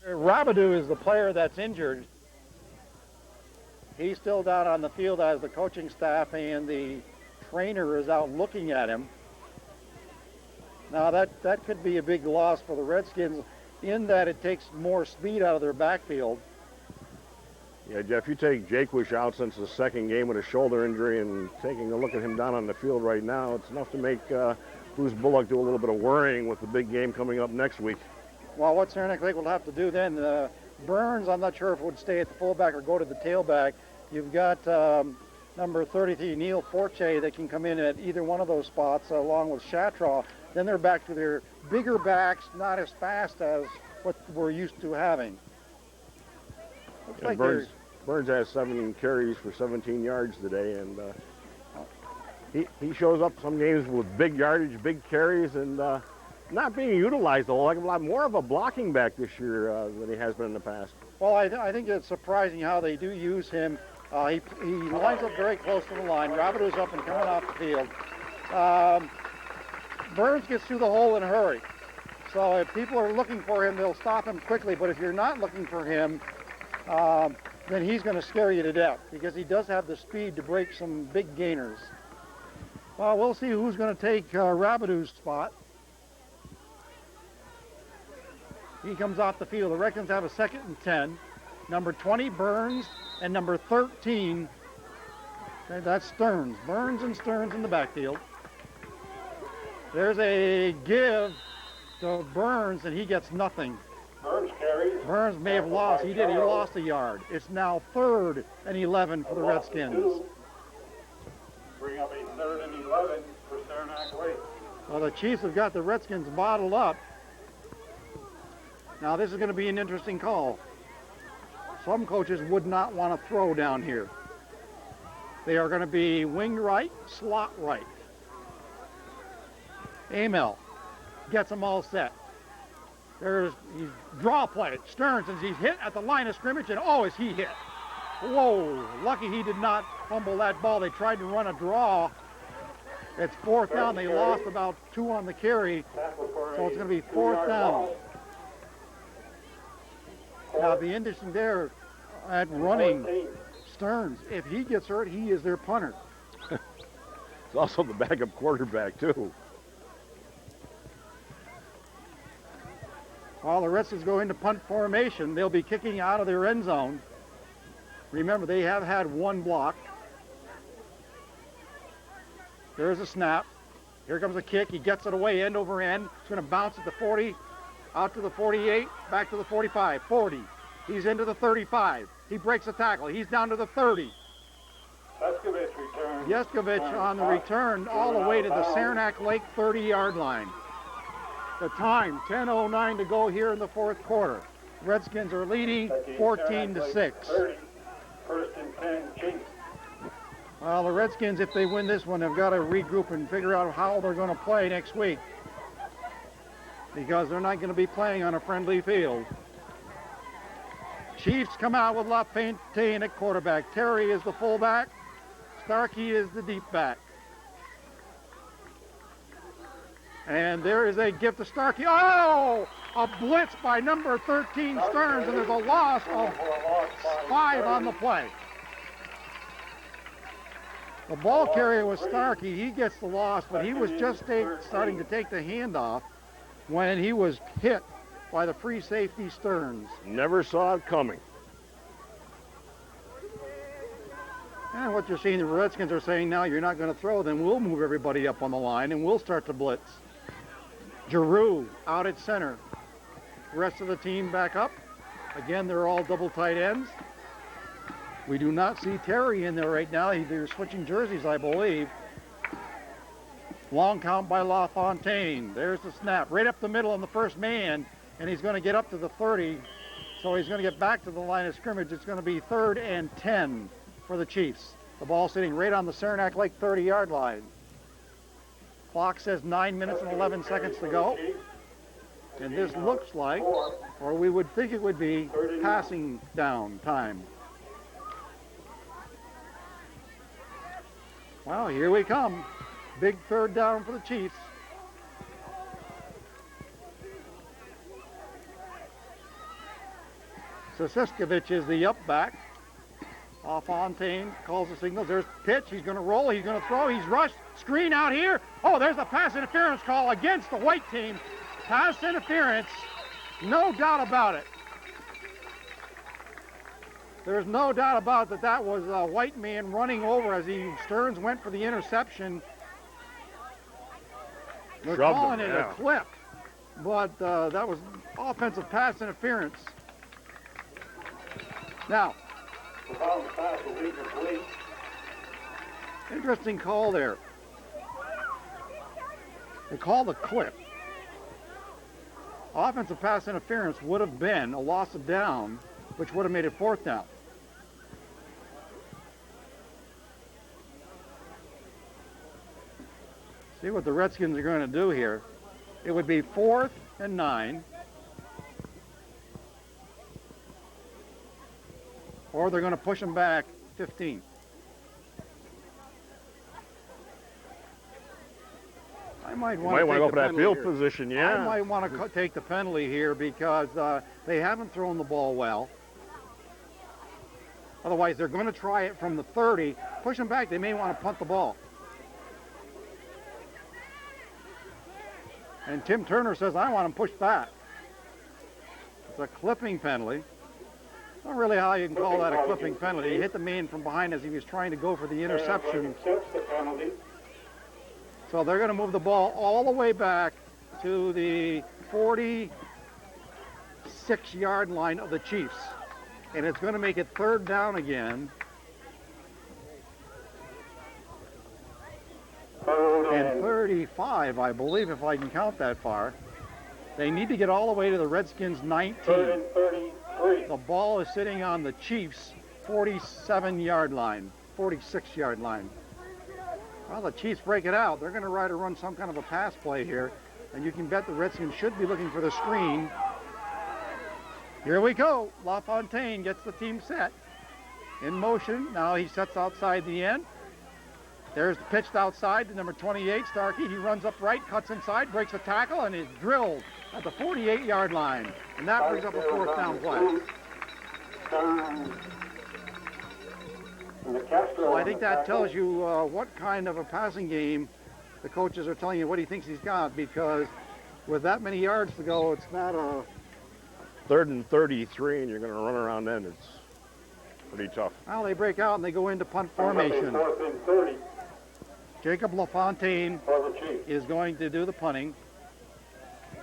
Rabidou is the player that's injured. He's still down on the field as the coaching staff and the trainer is out looking at him. Now that could be a big loss for the Redskins in that it takes more speed out of their backfield. Yeah, Jeff, you take Jaquish out since the second game with a shoulder injury, and taking a look at him down on the field right now, it's enough to make Bruce Bullock do a little bit of worrying with the big game coming up next week. Well, what Saranac Lake will have to do then, Burns, I'm not sure if would stay at the fullback or go to the tailback. You've got number 33, Neil Forte, that can come in at either one of those spots along with Shatraw. Then they're back to their bigger backs, not as fast as what we're used to having. Looks like Burns has 7 carries for 17 yards today, and he shows up some games with big yardage, big carries, and not being utilized a lot more of a blocking back this year than he has been in the past. Well, I think it's surprising how they do use him. He lines up very close to the line. Rabidou's up and coming off the field. Burns gets through the hole in a hurry. So if people are looking for him, they'll stop him quickly. But if you're not looking for him, then he's going to scare you to death because he does have the speed to break some big gainers. Well, we'll see who's going to take Rabidou's spot. He comes off the field. The Redskins have a 2nd and 10. Number 20, Burns, and number 13, that's Stearns. Burns and Stearns in the backfield. There's a give to Burns, and he gets nothing. Burns carries. Burns may have lost. He did. He lost a yard. It's now 3rd and 11 for the Redskins. Bring up a 3rd and 11 for Saranac Lake. Well, the Chiefs have got the Redskins bottled up. Now, this is going to be an interesting call. Some coaches would not want to throw down here. They are going to be wing right, slot right. Amell gets them all set. He's draw play. Stearns, and he's hit at the line of scrimmage, and oh, is he hit. Whoa, lucky he did not fumble that ball. They tried to run a draw. It's 4th down. They lost about 2 on the carry, so it's going to be 4th down. Now, the interesting there at running, Stearns, if he gets hurt, he is their punter. It's also the backup quarterback, too. While the Redskins go into punt formation, they'll be kicking out of their end zone. Remember, they have had 1 block. There's a snap. Here comes a kick. He gets it away end over end. It's going to bounce at the 40, out to the 48, back to the 45, 40. He's into the 35. He breaks a tackle. He's down to the 30. Yeskovich on the return all the way to the Saranac Lake 30-yard line. The time, 10:09 to go here in the 4th quarter. Redskins are leading 14-6. 1st and 10, Chiefs. Well, the Redskins, if they win this one, have got to regroup and figure out how they're going to play next week, because they're not going to be playing on a friendly field. Chiefs come out with LaFontaine at quarterback. Terry is the fullback. Starkey is the deep back. And there is a gift to Starkey. Oh! A blitz by number 13, Stearns, and there's a loss of 5 on the play. The ball carrier was Starkey. He gets the loss, but he was just starting to take the handoff when he was hit by the free safety Stearns. Never saw it coming. And what you're seeing, the Redskins are saying now, you're not going to throw, then we'll move everybody up on the line and we'll start to blitz. Giroux out at center. Rest of the team back up. Again, they're all double tight ends. We do not see Terry in there right now. They're switching jerseys, I believe. Long count by LaFontaine. There's the snap. Right up the middle on the first man, and he's going to get up to the 30. So he's going to get back to the line of scrimmage. It's going to be 3rd and 10 for the Chiefs. The ball sitting right on the Saranac Lake 30-yard line. Clock says 9 minutes and 11 seconds to go. And this looks like, or we would think it would be, passing down time. Well, here we come. Big 3rd down for the Chiefs. Sosiskovich is the up back. LaFontaine calls the signals. There's pitch. He's going to roll. He's going to throw. He's rushed. Screen out here. Oh, there's a pass interference call against the white team. Pass interference. No doubt about it. There's no doubt about that. That was a white man running over as Stearns went for the interception. They're calling it a clip, but that was offensive pass interference. Now, interesting call there. They called a clip. Offensive pass interference would have been a loss of down, which would have made it 4th down. See what the Redskins are going to do here. It would be 4th and 9. Or they're going to push them back 15. I might want to go for that field here. position, yeah. I might want to take the penalty here because they haven't thrown the ball well. Otherwise, they're going to try it from the 30. Push them back. They may want to punt the ball. And Tim Turner says, I want him pushed back. It's a clipping penalty. Not really how you can call that a clipping penalty. He hit the man from behind as he was trying to go for the interception. So they're going to move the ball all the way back to the 46-yard line of the Chiefs. And it's going to make it 3rd down again. And 35, I believe, if I can count that far. They need to get all the way to the Redskins 19. The ball is sitting on the Chiefs' 47-yard line, 46-yard line. Well, the Chiefs break it out. They're going to try to run some kind of a pass play here. And you can bet the Redskins should be looking for the screen. Here we go. LaFontaine gets the team set. In motion. Now he sets outside the end. There's the pitched outside to number 28, Starkey. He runs up right, cuts inside, breaks a tackle, and is drilled at the 48-yard line. And that brings up a 4th down play. So I think that tells you what kind of a passing game the coaches are telling you what he thinks he's got, because with that many yards to go, it's not a... 3rd and 33, and you're going to run around then. It's pretty tough. Well, they break out and they go into punt formation. Jacob LaFontaine is going to do the punting.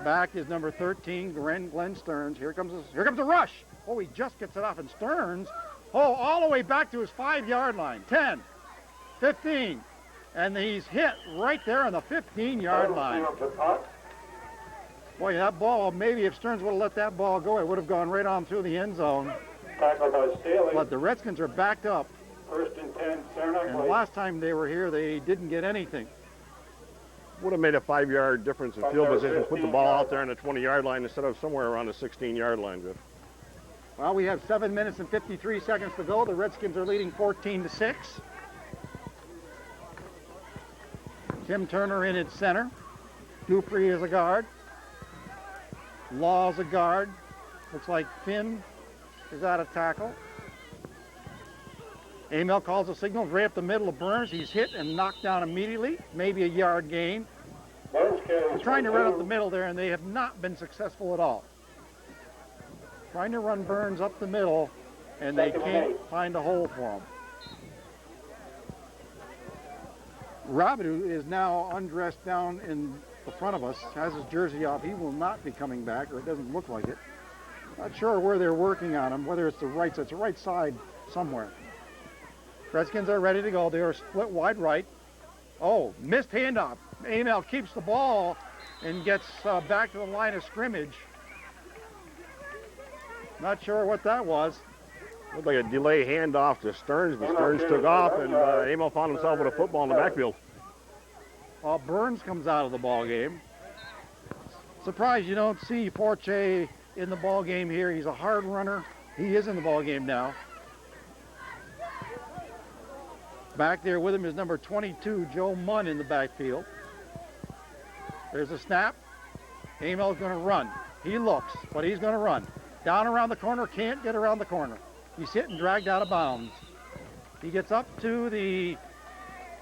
Back is number 13, Glenn Stearns. Here comes a rush. Oh, he just gets it off, and Stearns, all the way back to his 5-yard line. 10, 15, and he's hit right there on the 15-yard line. Boy, that ball, maybe if Stearns would have let that ball go, it would have gone right on through the end zone. But the Redskins are backed up. 1st and 10, Saranac Lake. And the last time they were here, they didn't get anything. Would have made a 5-yard difference in field position. Put the ball out there on the 20-yard line instead of somewhere around the 16-yard line, Jeff. Well, we have 7 minutes and 53 seconds to go. The Redskins are leading 14-6. Tim Turner in at center. Dupree is a guard. Law's a guard. Looks like Finn is out of tackle. Amell calls a signal right up the middle of Burns. He's hit and knocked down immediately. Maybe a yard gain. They're trying to run up the middle there, and they have not been successful at all. Trying to run Burns up the middle, and they can't find a hole for him. Robidoux is now undressed down in the front of us, has his jersey off. He will not be coming back, or it doesn't look like it. Not sure where they're working on him, whether it's the right side. It's the right side somewhere. Redskins are ready to go. They are split wide right. Oh, missed handoff. Amell keeps the ball and gets back to the line of scrimmage. Not sure what that was. Looked like a delay handoff to Stearns, but Stearns took off, and Amell found himself with a football in the backfield. Burns comes out of the ball game. Surprised you don't see Forte in the ball game here. He's a hard runner. He is in the ball game now. Back there with him is number 22, Joe Munn, in the backfield. There's a snap. Amell's going to run. He looks, but he's going to run. Down around the corner, can't get around the corner. He's hit and dragged out of bounds. He gets up to the,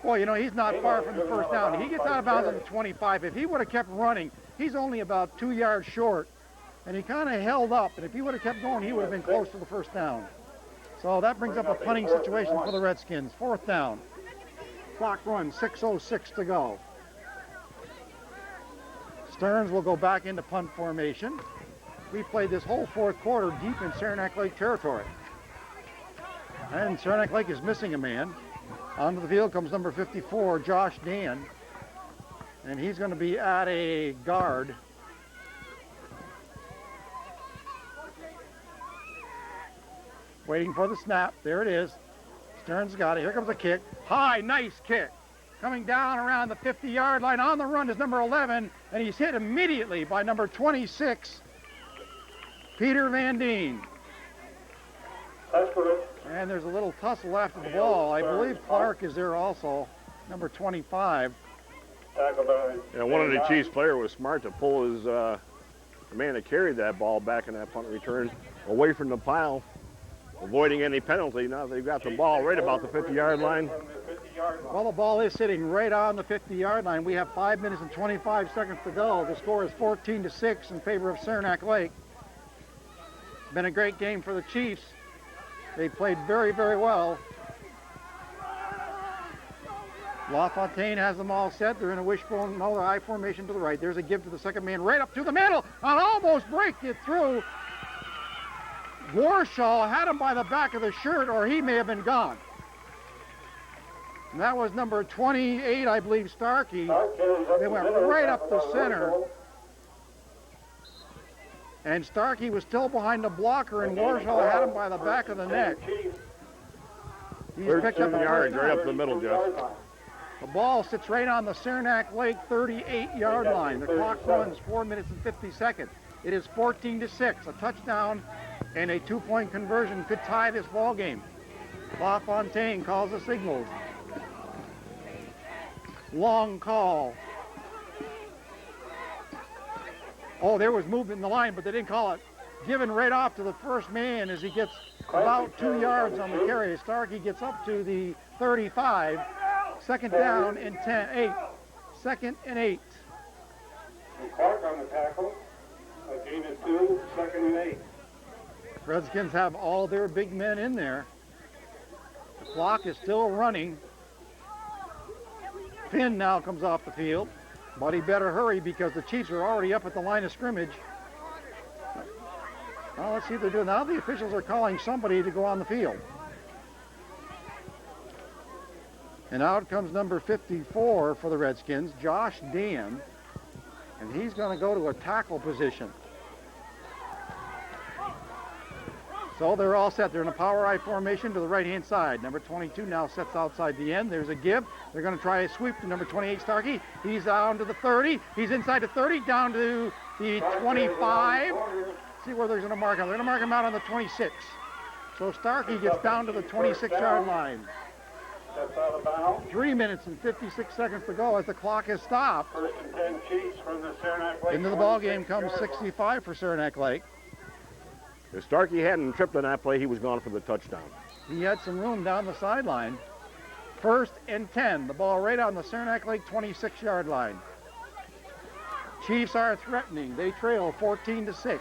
boy, you know, he's not far from the first down. He gets out of bounds at the 25. If he would have kept running, he's only about 2 yards short, and he kind of held up, and if he would have kept going, he would have been close to the first down. So that brings up a punting situation for the Redskins. 4th down. Clock runs, 6:06 to go. Stearns will go back into punt formation. We played this whole 4th quarter deep in Saranac Lake territory. And Saranac Lake is missing a man. Onto the field comes number 54, Josh Dan. And he's going to be at a guard. Waiting for the snap. There it is. Stearns got it. Here comes a kick. High, nice kick. Coming down around the 50-yard line. On the run is number 11, and he's hit immediately by number 26, Peter Van Deen. And there's a little tussle after the ball. I believe Clark is there also, number 25. Yeah, one of the Chiefs player was smart to pull his the man that carried that ball back in that punt return away from the pile, avoiding any penalty. Now they've got the ball right about the 50-yard line. Well, the ball is sitting right on the 50-yard line. We have 5 minutes and 25 seconds to go. The score is 14-6 in favor of Saranac Lake. Been a great game for the Chiefs. They played very, very well. LaFontaine has them all set. They're in a wishbone, no, I formation to the right. There's a give to the second man right up to the middle. I'll almost break it through. Warshaw had him by the back of the shirt, or he may have been gone. And that was number 28, I believe, Starkey. They went right up the center. And Starkey was still behind the blocker, and Warshaw had him by the back of the neck. He's picked up a yards right up the middle, Jeff. The ball sits right on the Saranac Lake 38-yard line. The clock runs 4 minutes and 50 seconds. It is 14-6. A touchdown and a 2-point conversion could tie this ball game. LaFontaine calls the signals. Long call. Oh, there was movement in the line, but they didn't call it. Given right off to the first man as he gets about 2 yards on the carry. Starkey gets up to the 35. Second down and 8. Second and 8. Clark on the tackle. A gain of 2, second and 8. Redskins have all their big men in there. The clock is still running. Finn now comes off the field, but he better hurry because the Chiefs are already up at the line of scrimmage. Well, let's see what they're doing. Now the officials are calling somebody to go on the field. And out comes number 54 for the Redskins, Josh Dan, and he's going to go to a tackle position. So they're all set. They're in a power I formation to the right-hand side. Number 22 now sets outside the end. There's a give. They're going to try a sweep to number 28, Starkey. He's down to the 30. He's inside the 30, down to the 25. See where they're going to mark him. They're going to mark him out on the 26. So Starkey gets down to the 26-yard line. 3 minutes and 56 seconds to go as the clock is stopped. First and 10 Chiefs from the Saranac Lake. Into the ball game comes 65 for Saranac Lake. If Starkey hadn't tripped on that play, he was gone for the touchdown. He had some room down the sideline. First and 10. The ball right on the Saranac Lake 26-yard line. Chiefs are threatening. They trail 14-6.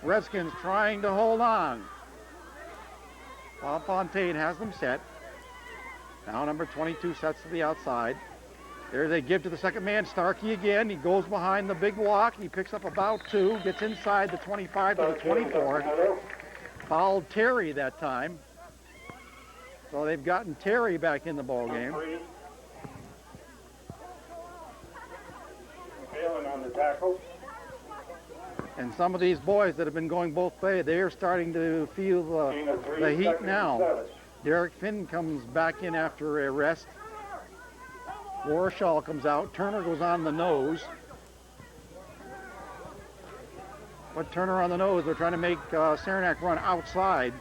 Redskins trying to hold on. LaFontaine has them set. Now number 22 sets to the outside. There's a give to the second man, Starkey again. He goes behind the big block. He picks up about 2, gets inside the 25 to the 24. Fouled Terry that time. So they've gotten Terry back in the ball game. Failing on the tackle. And some of these boys that have been going both ways, they're starting to feel the heat now. Derek Finn comes back in after a rest. Warshaw comes out. Turner goes on the nose. But Turner on the nose, they're trying to make Saranac run outside.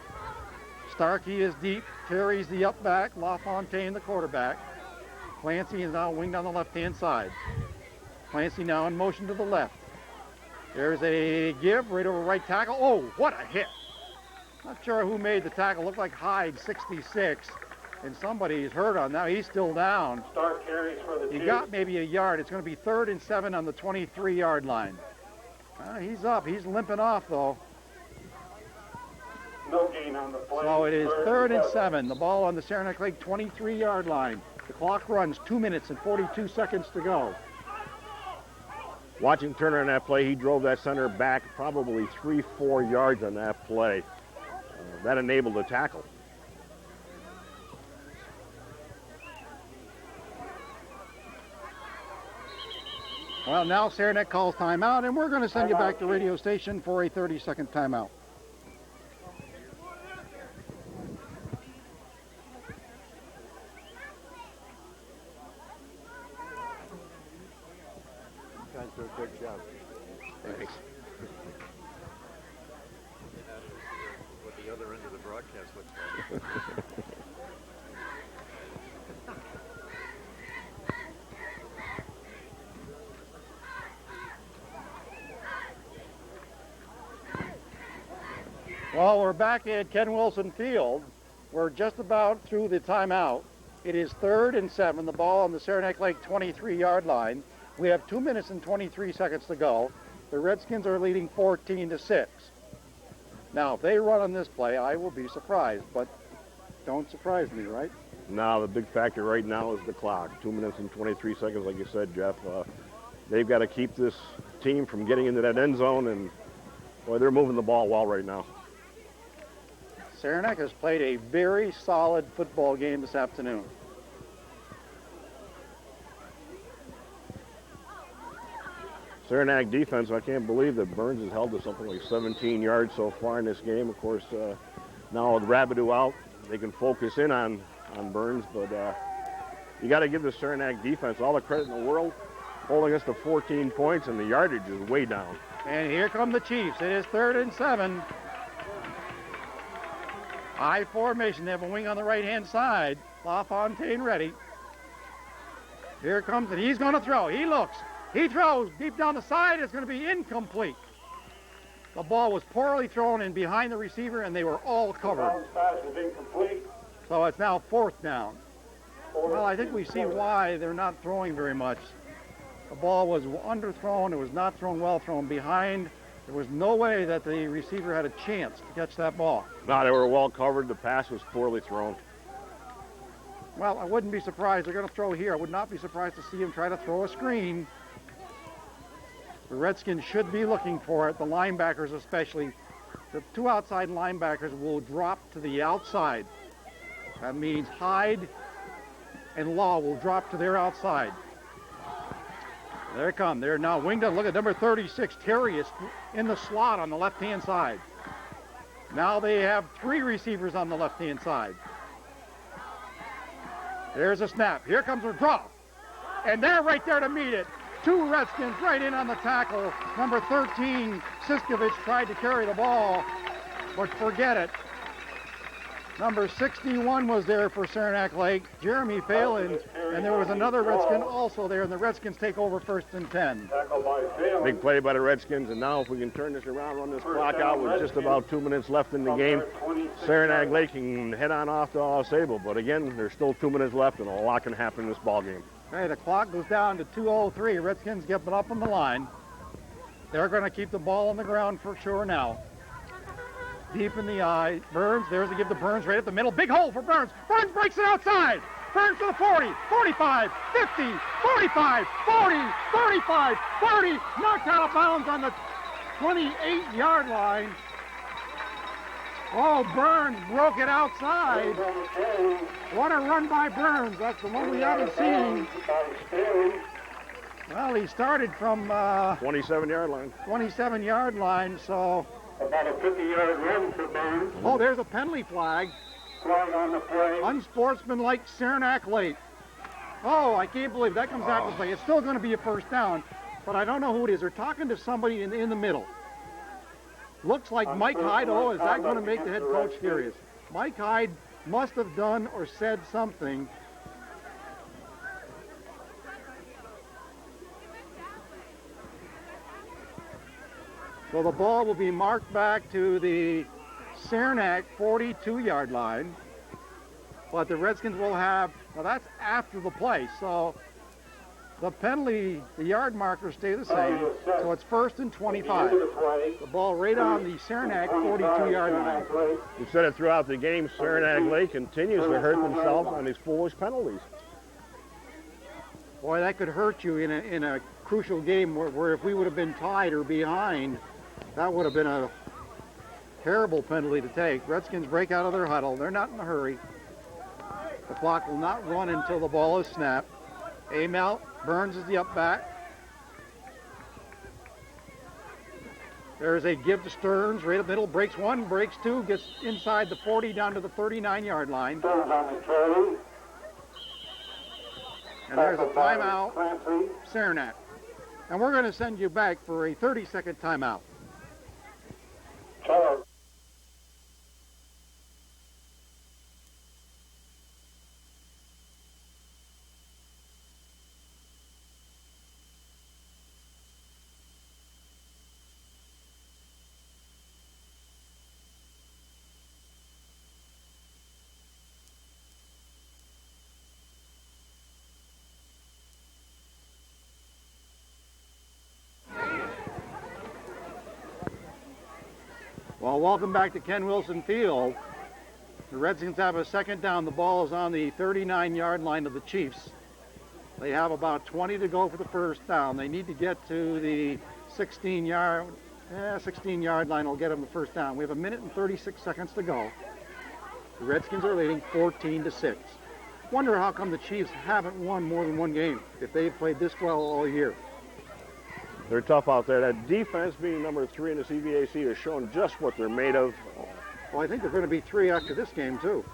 Starkey is deep. Terry's the up back. LaFontaine the quarterback. Clancy is now winged on the left-hand side. Clancy now in motion to the left. There's a give right over right tackle. Oh, what a hit. Not sure who made the tackle. Looked like Hyde, 66. And somebody's hurt on that. He's still down. Start carries for the He team. got maybe a yard. It's going to be 3rd and 7 on the 23-yard line. He's up. He's limping off, though. No gain on the play. So it is 3rd and 7. The ball on the Saranac Lake 23-yard line. The clock runs 2 minutes and 42 seconds to go. Watching Turner on that play, he drove that center back probably 3-4 yards on that play. That enabled the tackle. Well, now Saranac calls timeout, and we're going to send you back to radio station for a 30-second timeout. You guys do a good job. Thanks. What the other end of the broadcast looks like. Well, we're back at Ken Wilson Field. We're just about through the timeout. It is 3rd and 7. The ball on the Saranac Lake 23-yard line. We have 2 minutes and 23 seconds to go. The Redskins are leading 14-6. Now, if they run on this play, I will be surprised, but don't surprise me, right? Now, the big factor right now is the clock. 2 minutes and 23 seconds, like you said, Jeff. They've got to keep this team from getting into that end zone, and, boy, they're moving the ball well right now. Saranac has played a very solid football game this afternoon. Saranac defense, I can't believe that Burns has held to something like 17 yards so far in this game. Of course, now with Rabideau out, they can focus in on Burns, but you got to give the Saranac defense all the credit in the world, holding us to 14 points, and the yardage is way down. And here come the Chiefs. It is 3rd and 7. I formation. They have a wing on the right-hand side. LaFontaine ready. Here comes, and he's going to throw. He looks. He throws deep down the side. It's going to be incomplete. The ball was poorly thrown in behind the receiver, and they were all covered. Pass is incomplete. So it's now 4th down. Well, I think we see why they're not throwing very much. The ball was underthrown. It was not thrown well, thrown behind. There was no way that the receiver had a chance to catch that ball. No, they were well covered. The pass was poorly thrown. Well, I wouldn't be surprised. They're going to throw here. I would not be surprised to see him try to throw a screen. The Redskins should be looking for it, the linebackers especially. The 2 outside linebackers will drop to the outside. That means Hyde and Law will drop to their outside. There they come. They're now winged up. Look at number 36. Terry is in the slot on the left-hand side. Now they have 3 receivers on the left-hand side. There's a snap. Here comes a draw. And they're right there to meet it. 2 Redskins right in on the tackle. Number 13, Siskovich, tried to carry the ball, but forget it. Number 61 was there for Saranac Lake, Jeremy Phelan, and there was another Redskin also there, and the Redskins take over 1st and 10. Big play by the Redskins, and now if we can turn this around, run this clock out with just about 2 minutes left in the game, Saranac Lake can head on off to Sable. But again, there's still 2 minutes left, and a lot can happen in this ball game. Okay, the clock goes down to 2:03. Redskins get up on the line. They're going to keep the ball on the ground for sure now. Deep in the eye. Burns, there's the give to Burns right at the middle. Big hole for Burns. Burns breaks it outside. Burns to the 40, 45, 50, 45, 40, 35, 40. Knocked out of bounds on the 28-yard line. Oh, Burns broke it outside. What a run by Burns. That's the one we haven't seen. Well, he started from 27-yard line. 27-yard line, so... About a 50-yard run for Burns. Oh, there's a penalty flag. Flag on the play. Unsportsmanlike Saranac Lake. Oh, I can't believe that comes out to play. It's still going to be a 1st down, but I don't know who it is. They're talking to somebody in the middle. Looks like Mike Hyde. Oh, is that going to make the head coach furious? Mike Hyde must have done or said something. So the ball will be marked back to the Saranac 42-yard line. But the Redskins will have, now that's after the play, so the penalty, the yard markers stay the same. So it's 1st and 25. The ball right on the Saranac 42-yard line. We've said it throughout the game, Saranac Lake continues to hurt themselves on these foolish penalties. Boy, that could hurt you in a crucial game where if we would have been tied or behind, that would have been a terrible penalty to take. Redskins break out of their huddle. They're not in a hurry. The clock will not run until the ball is snapped. Amell, Burns is the up back. There's a give to Stearns, right up middle, breaks one, breaks two, gets inside the 40 down to the 39-yard line. And there's a timeout, Saranac. And we're going to send you back for a 30-second timeout. Well, welcome back to Ken Wilson Field. The Redskins have a second down. The ball is on the 39-yard line of the Chiefs. They have about 20 to go for the first down. They need to get to the 16-yard line. Will get them the first down. We have 1 minute and 36 seconds to go. The Redskins are leading 14-6. Wonder how come the Chiefs haven't won more than one game if they've played this well all year. They're tough out there. That defense, being number 3 in the CVAC, has shown just what they're made of. Well, I think they're going to be 3 after this game, too.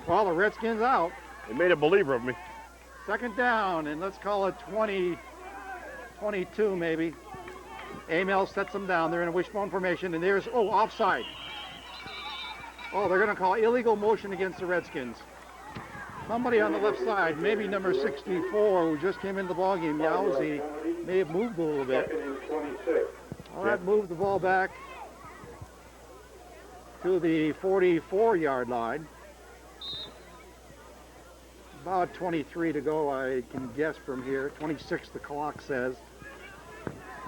Well, the Redskins out. They made a believer of me. Second down, and let's call it 22 maybe. Amell sets them down. They're in a wishbone formation, and there's, offside. Oh, they're going to call illegal motion against the Redskins. Somebody on the left side, maybe number 64, who just came into the ballgame, Yowzy, may have moved a little bit. All right, move the ball back to the 44-yard line. About 23 to go, I can guess from here. 26, the clock says.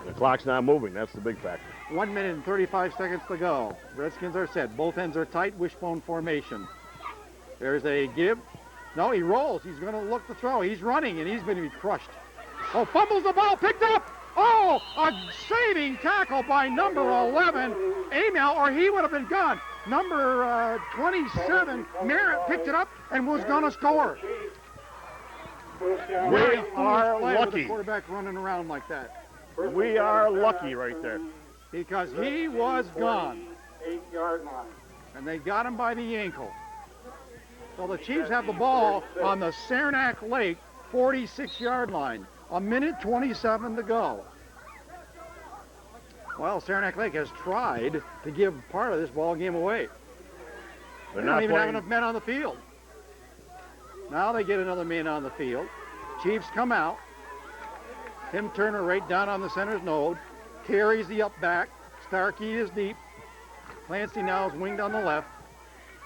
The clock's not moving. That's the big factor. 1 minute and 35 seconds to go. Redskins are set. Both ends are tight, wishbone formation. There's a give. No, he rolls. He's going to look to throw. He's running, and he's going to be crushed. Oh, fumbles the ball, picked up. Oh, a saving tackle by number 11, Amell, or he would have been gone. Number 27, Merritt picked it up and was going to score. We are lucky. With the quarterback running around like that. We are lucky right there. Because he was gone. 8-yard line. And they got him by the ankle. So the Chiefs have the ball on the Saranac Lake 46-yard line. 1 minute 27 to go. Well, Saranac Lake has tried to give part of this ball game away. They don't even have enough men on the field. Now they get another man on the field. Chiefs come out. Tim Turner right down on the center's node. Carries the up back. Starkey is deep. Clancy now is winged on the left.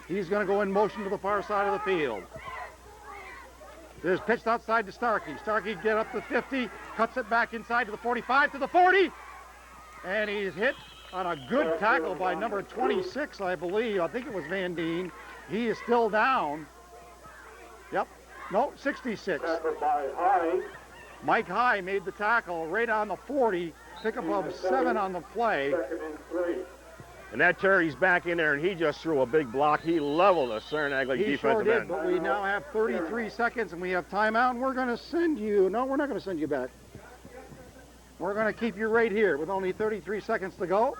He's going to go in motion to the far side of the field. There's pitched outside to Starkey. Starkey get up to 50, cuts it back inside to the 45, to the 40. And he's hit on a good tackle by number 26, I believe. I think it was Van Deen. He is still down. Yep. No, 66. Mike High made the tackle right on the 40. Pickup of 7 on the play. And that Terry's back in there, and he just threw a big block. He leveled a Saranac Lake defensive end. But we now have 33 seconds, and we have timeout, and we're going to send you. No, we're not going to send you back. We're going to keep you right here with only 33 seconds to go.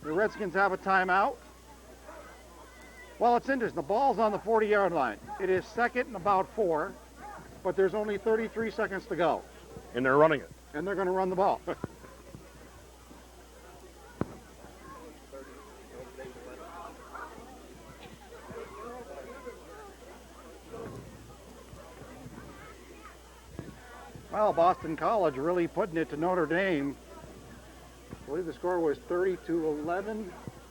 The Redskins have a timeout. Well, it's interesting. The ball's on the 40-yard line. It is second and about 4, but there's only 33 seconds to go. And they're running it. And they're going to run the ball. Well, Boston College really putting it to Notre Dame believe the score was 30-11.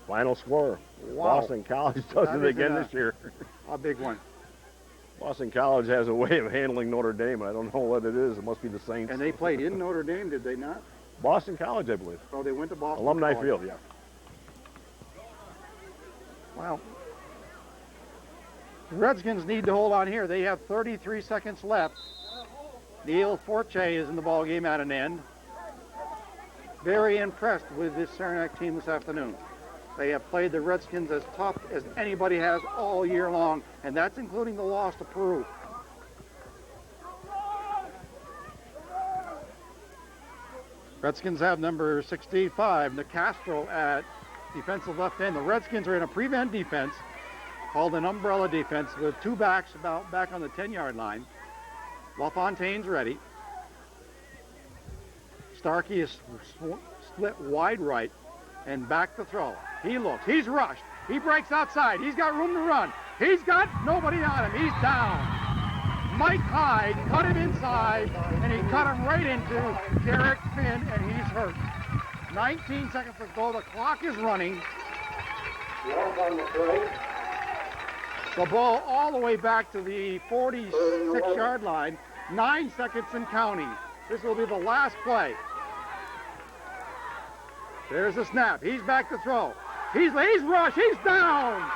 Final score. Wow. Boston College does That it is again this year. A big one. Boston College has a way of handling Notre Dame. I don't know what it is. It must be the Saints. And they played in Notre Dame, did they not? Boston College, I believe. Oh, they went to Boston. Alumni College. Field, yeah. Wow. The Redskins need to hold on here. They have 33 seconds left. Neil Forte is in the ball game at an end. Very impressed with this Saranac team this afternoon. They have played the Redskins as tough as anybody has all year long, and that's including the loss to Peru. Redskins have number 65, Nicastro, at defensive left end. The Redskins are in a prevent defense called an umbrella defense with two backs about back on the 10-yard line. LaFontaine's ready. Starkey is split wide right and back to throw. He looks, he's rushed, he breaks outside, he's got room to run. He's got nobody on him, he's down. Mike Hyde cut him inside, and he cut him right into Derek Finn, and he's hurt. 19 seconds to go, the clock is running. The ball all the way back to the 46-yard line, 9 seconds and counting. This will be the last play. There's the snap, he's back to throw. He's rushed, he's down,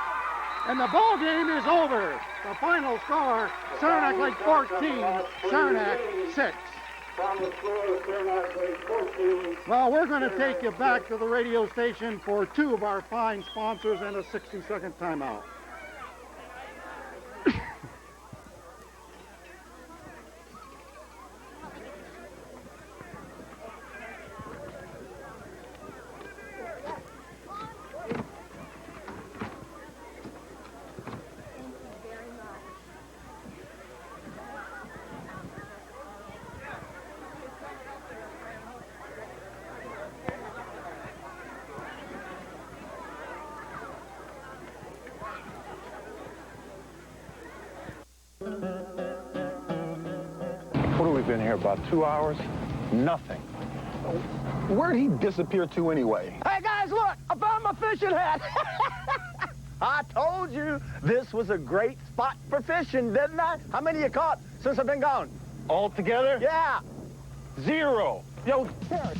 and the ball game is over. The final score, Saranac Lake 14, Saranac 6. Well, we're going to take you back to the radio station for two of our fine sponsors and a 60-second timeout. What have we been here, about 2 hours? Nothing. Where'd he disappear to anyway? Hey, guys, look! I found my fishing hat! I told you this was a great spot for fishing, didn't I? How many you caught since I've been gone? All together? Yeah. 0. Yo, Terry.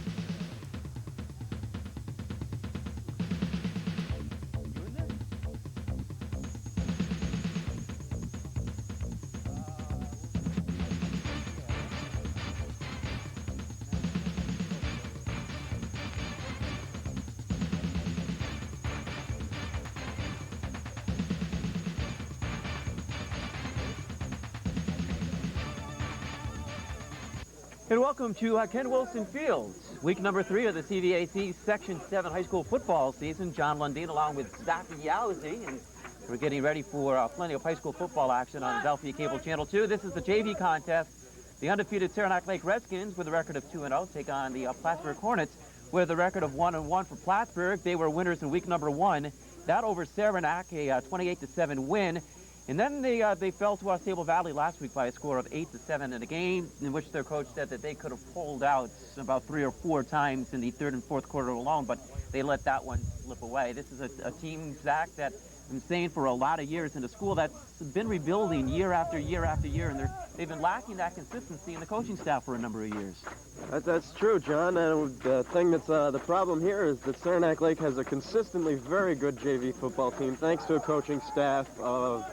And welcome to Ken Wilson Fields, week number 3 of the CVAC Section 7 high school football season. John Lundeen along with Zachary Yowzy, and we're getting ready for plenty of high school football action on Adelphia Cable Channel 2. This is the JV contest. The undefeated Saranac Lake Redskins with a record of 2-0 take on the Plattsburgh Hornets with a record of 1-1 for Plattsburgh. They were winners in week number 1. That over Saranac, a 28-7 win. And then they fell to Sable Valley last week by a score of 8-7 in a game in which their coach said that they could have pulled out about 3 or 4 times in the third and fourth quarter alone, but they let that one slip away. This is a team, Zach, that I've been saying for a lot of years in a school that's been rebuilding year after year after year, and they've been lacking that consistency in the coaching staff for a number of years. That's true, John. And the thing that's the problem here is that Saranac Lake has a consistently very good JV football team, thanks to a coaching staff of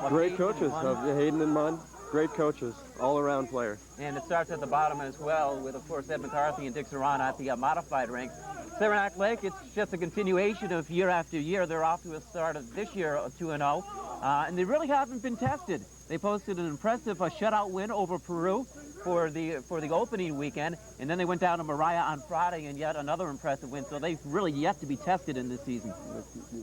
great coaches, of Hayden and Munn. Great coaches, all-around players. And it starts at the bottom as well with, of course, Ed McCarthy and Dick Saran at the modified ranks. Saranac Lake, it's just a continuation of year after year. They're off to a start of this year of 2-0, and they really haven't been tested. They posted an impressive shutout win over Peru for the opening weekend, and then they went down to Mariah on Friday and yet another impressive win. So they've really yet to be tested in this season.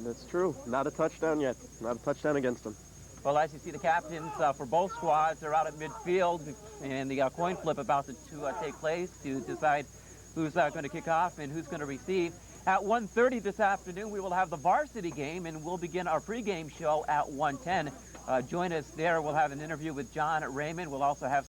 That's true. Not a touchdown yet. Not a touchdown against them. Well, as you see, the captains for both squads are out at midfield, and the coin flip about to take place to decide who's going to kick off and who's going to receive. At 1:30 this afternoon, we will have the varsity game, and we'll begin our pregame show at 1:10. Join us there. We'll have an interview with John Raymond. We'll also have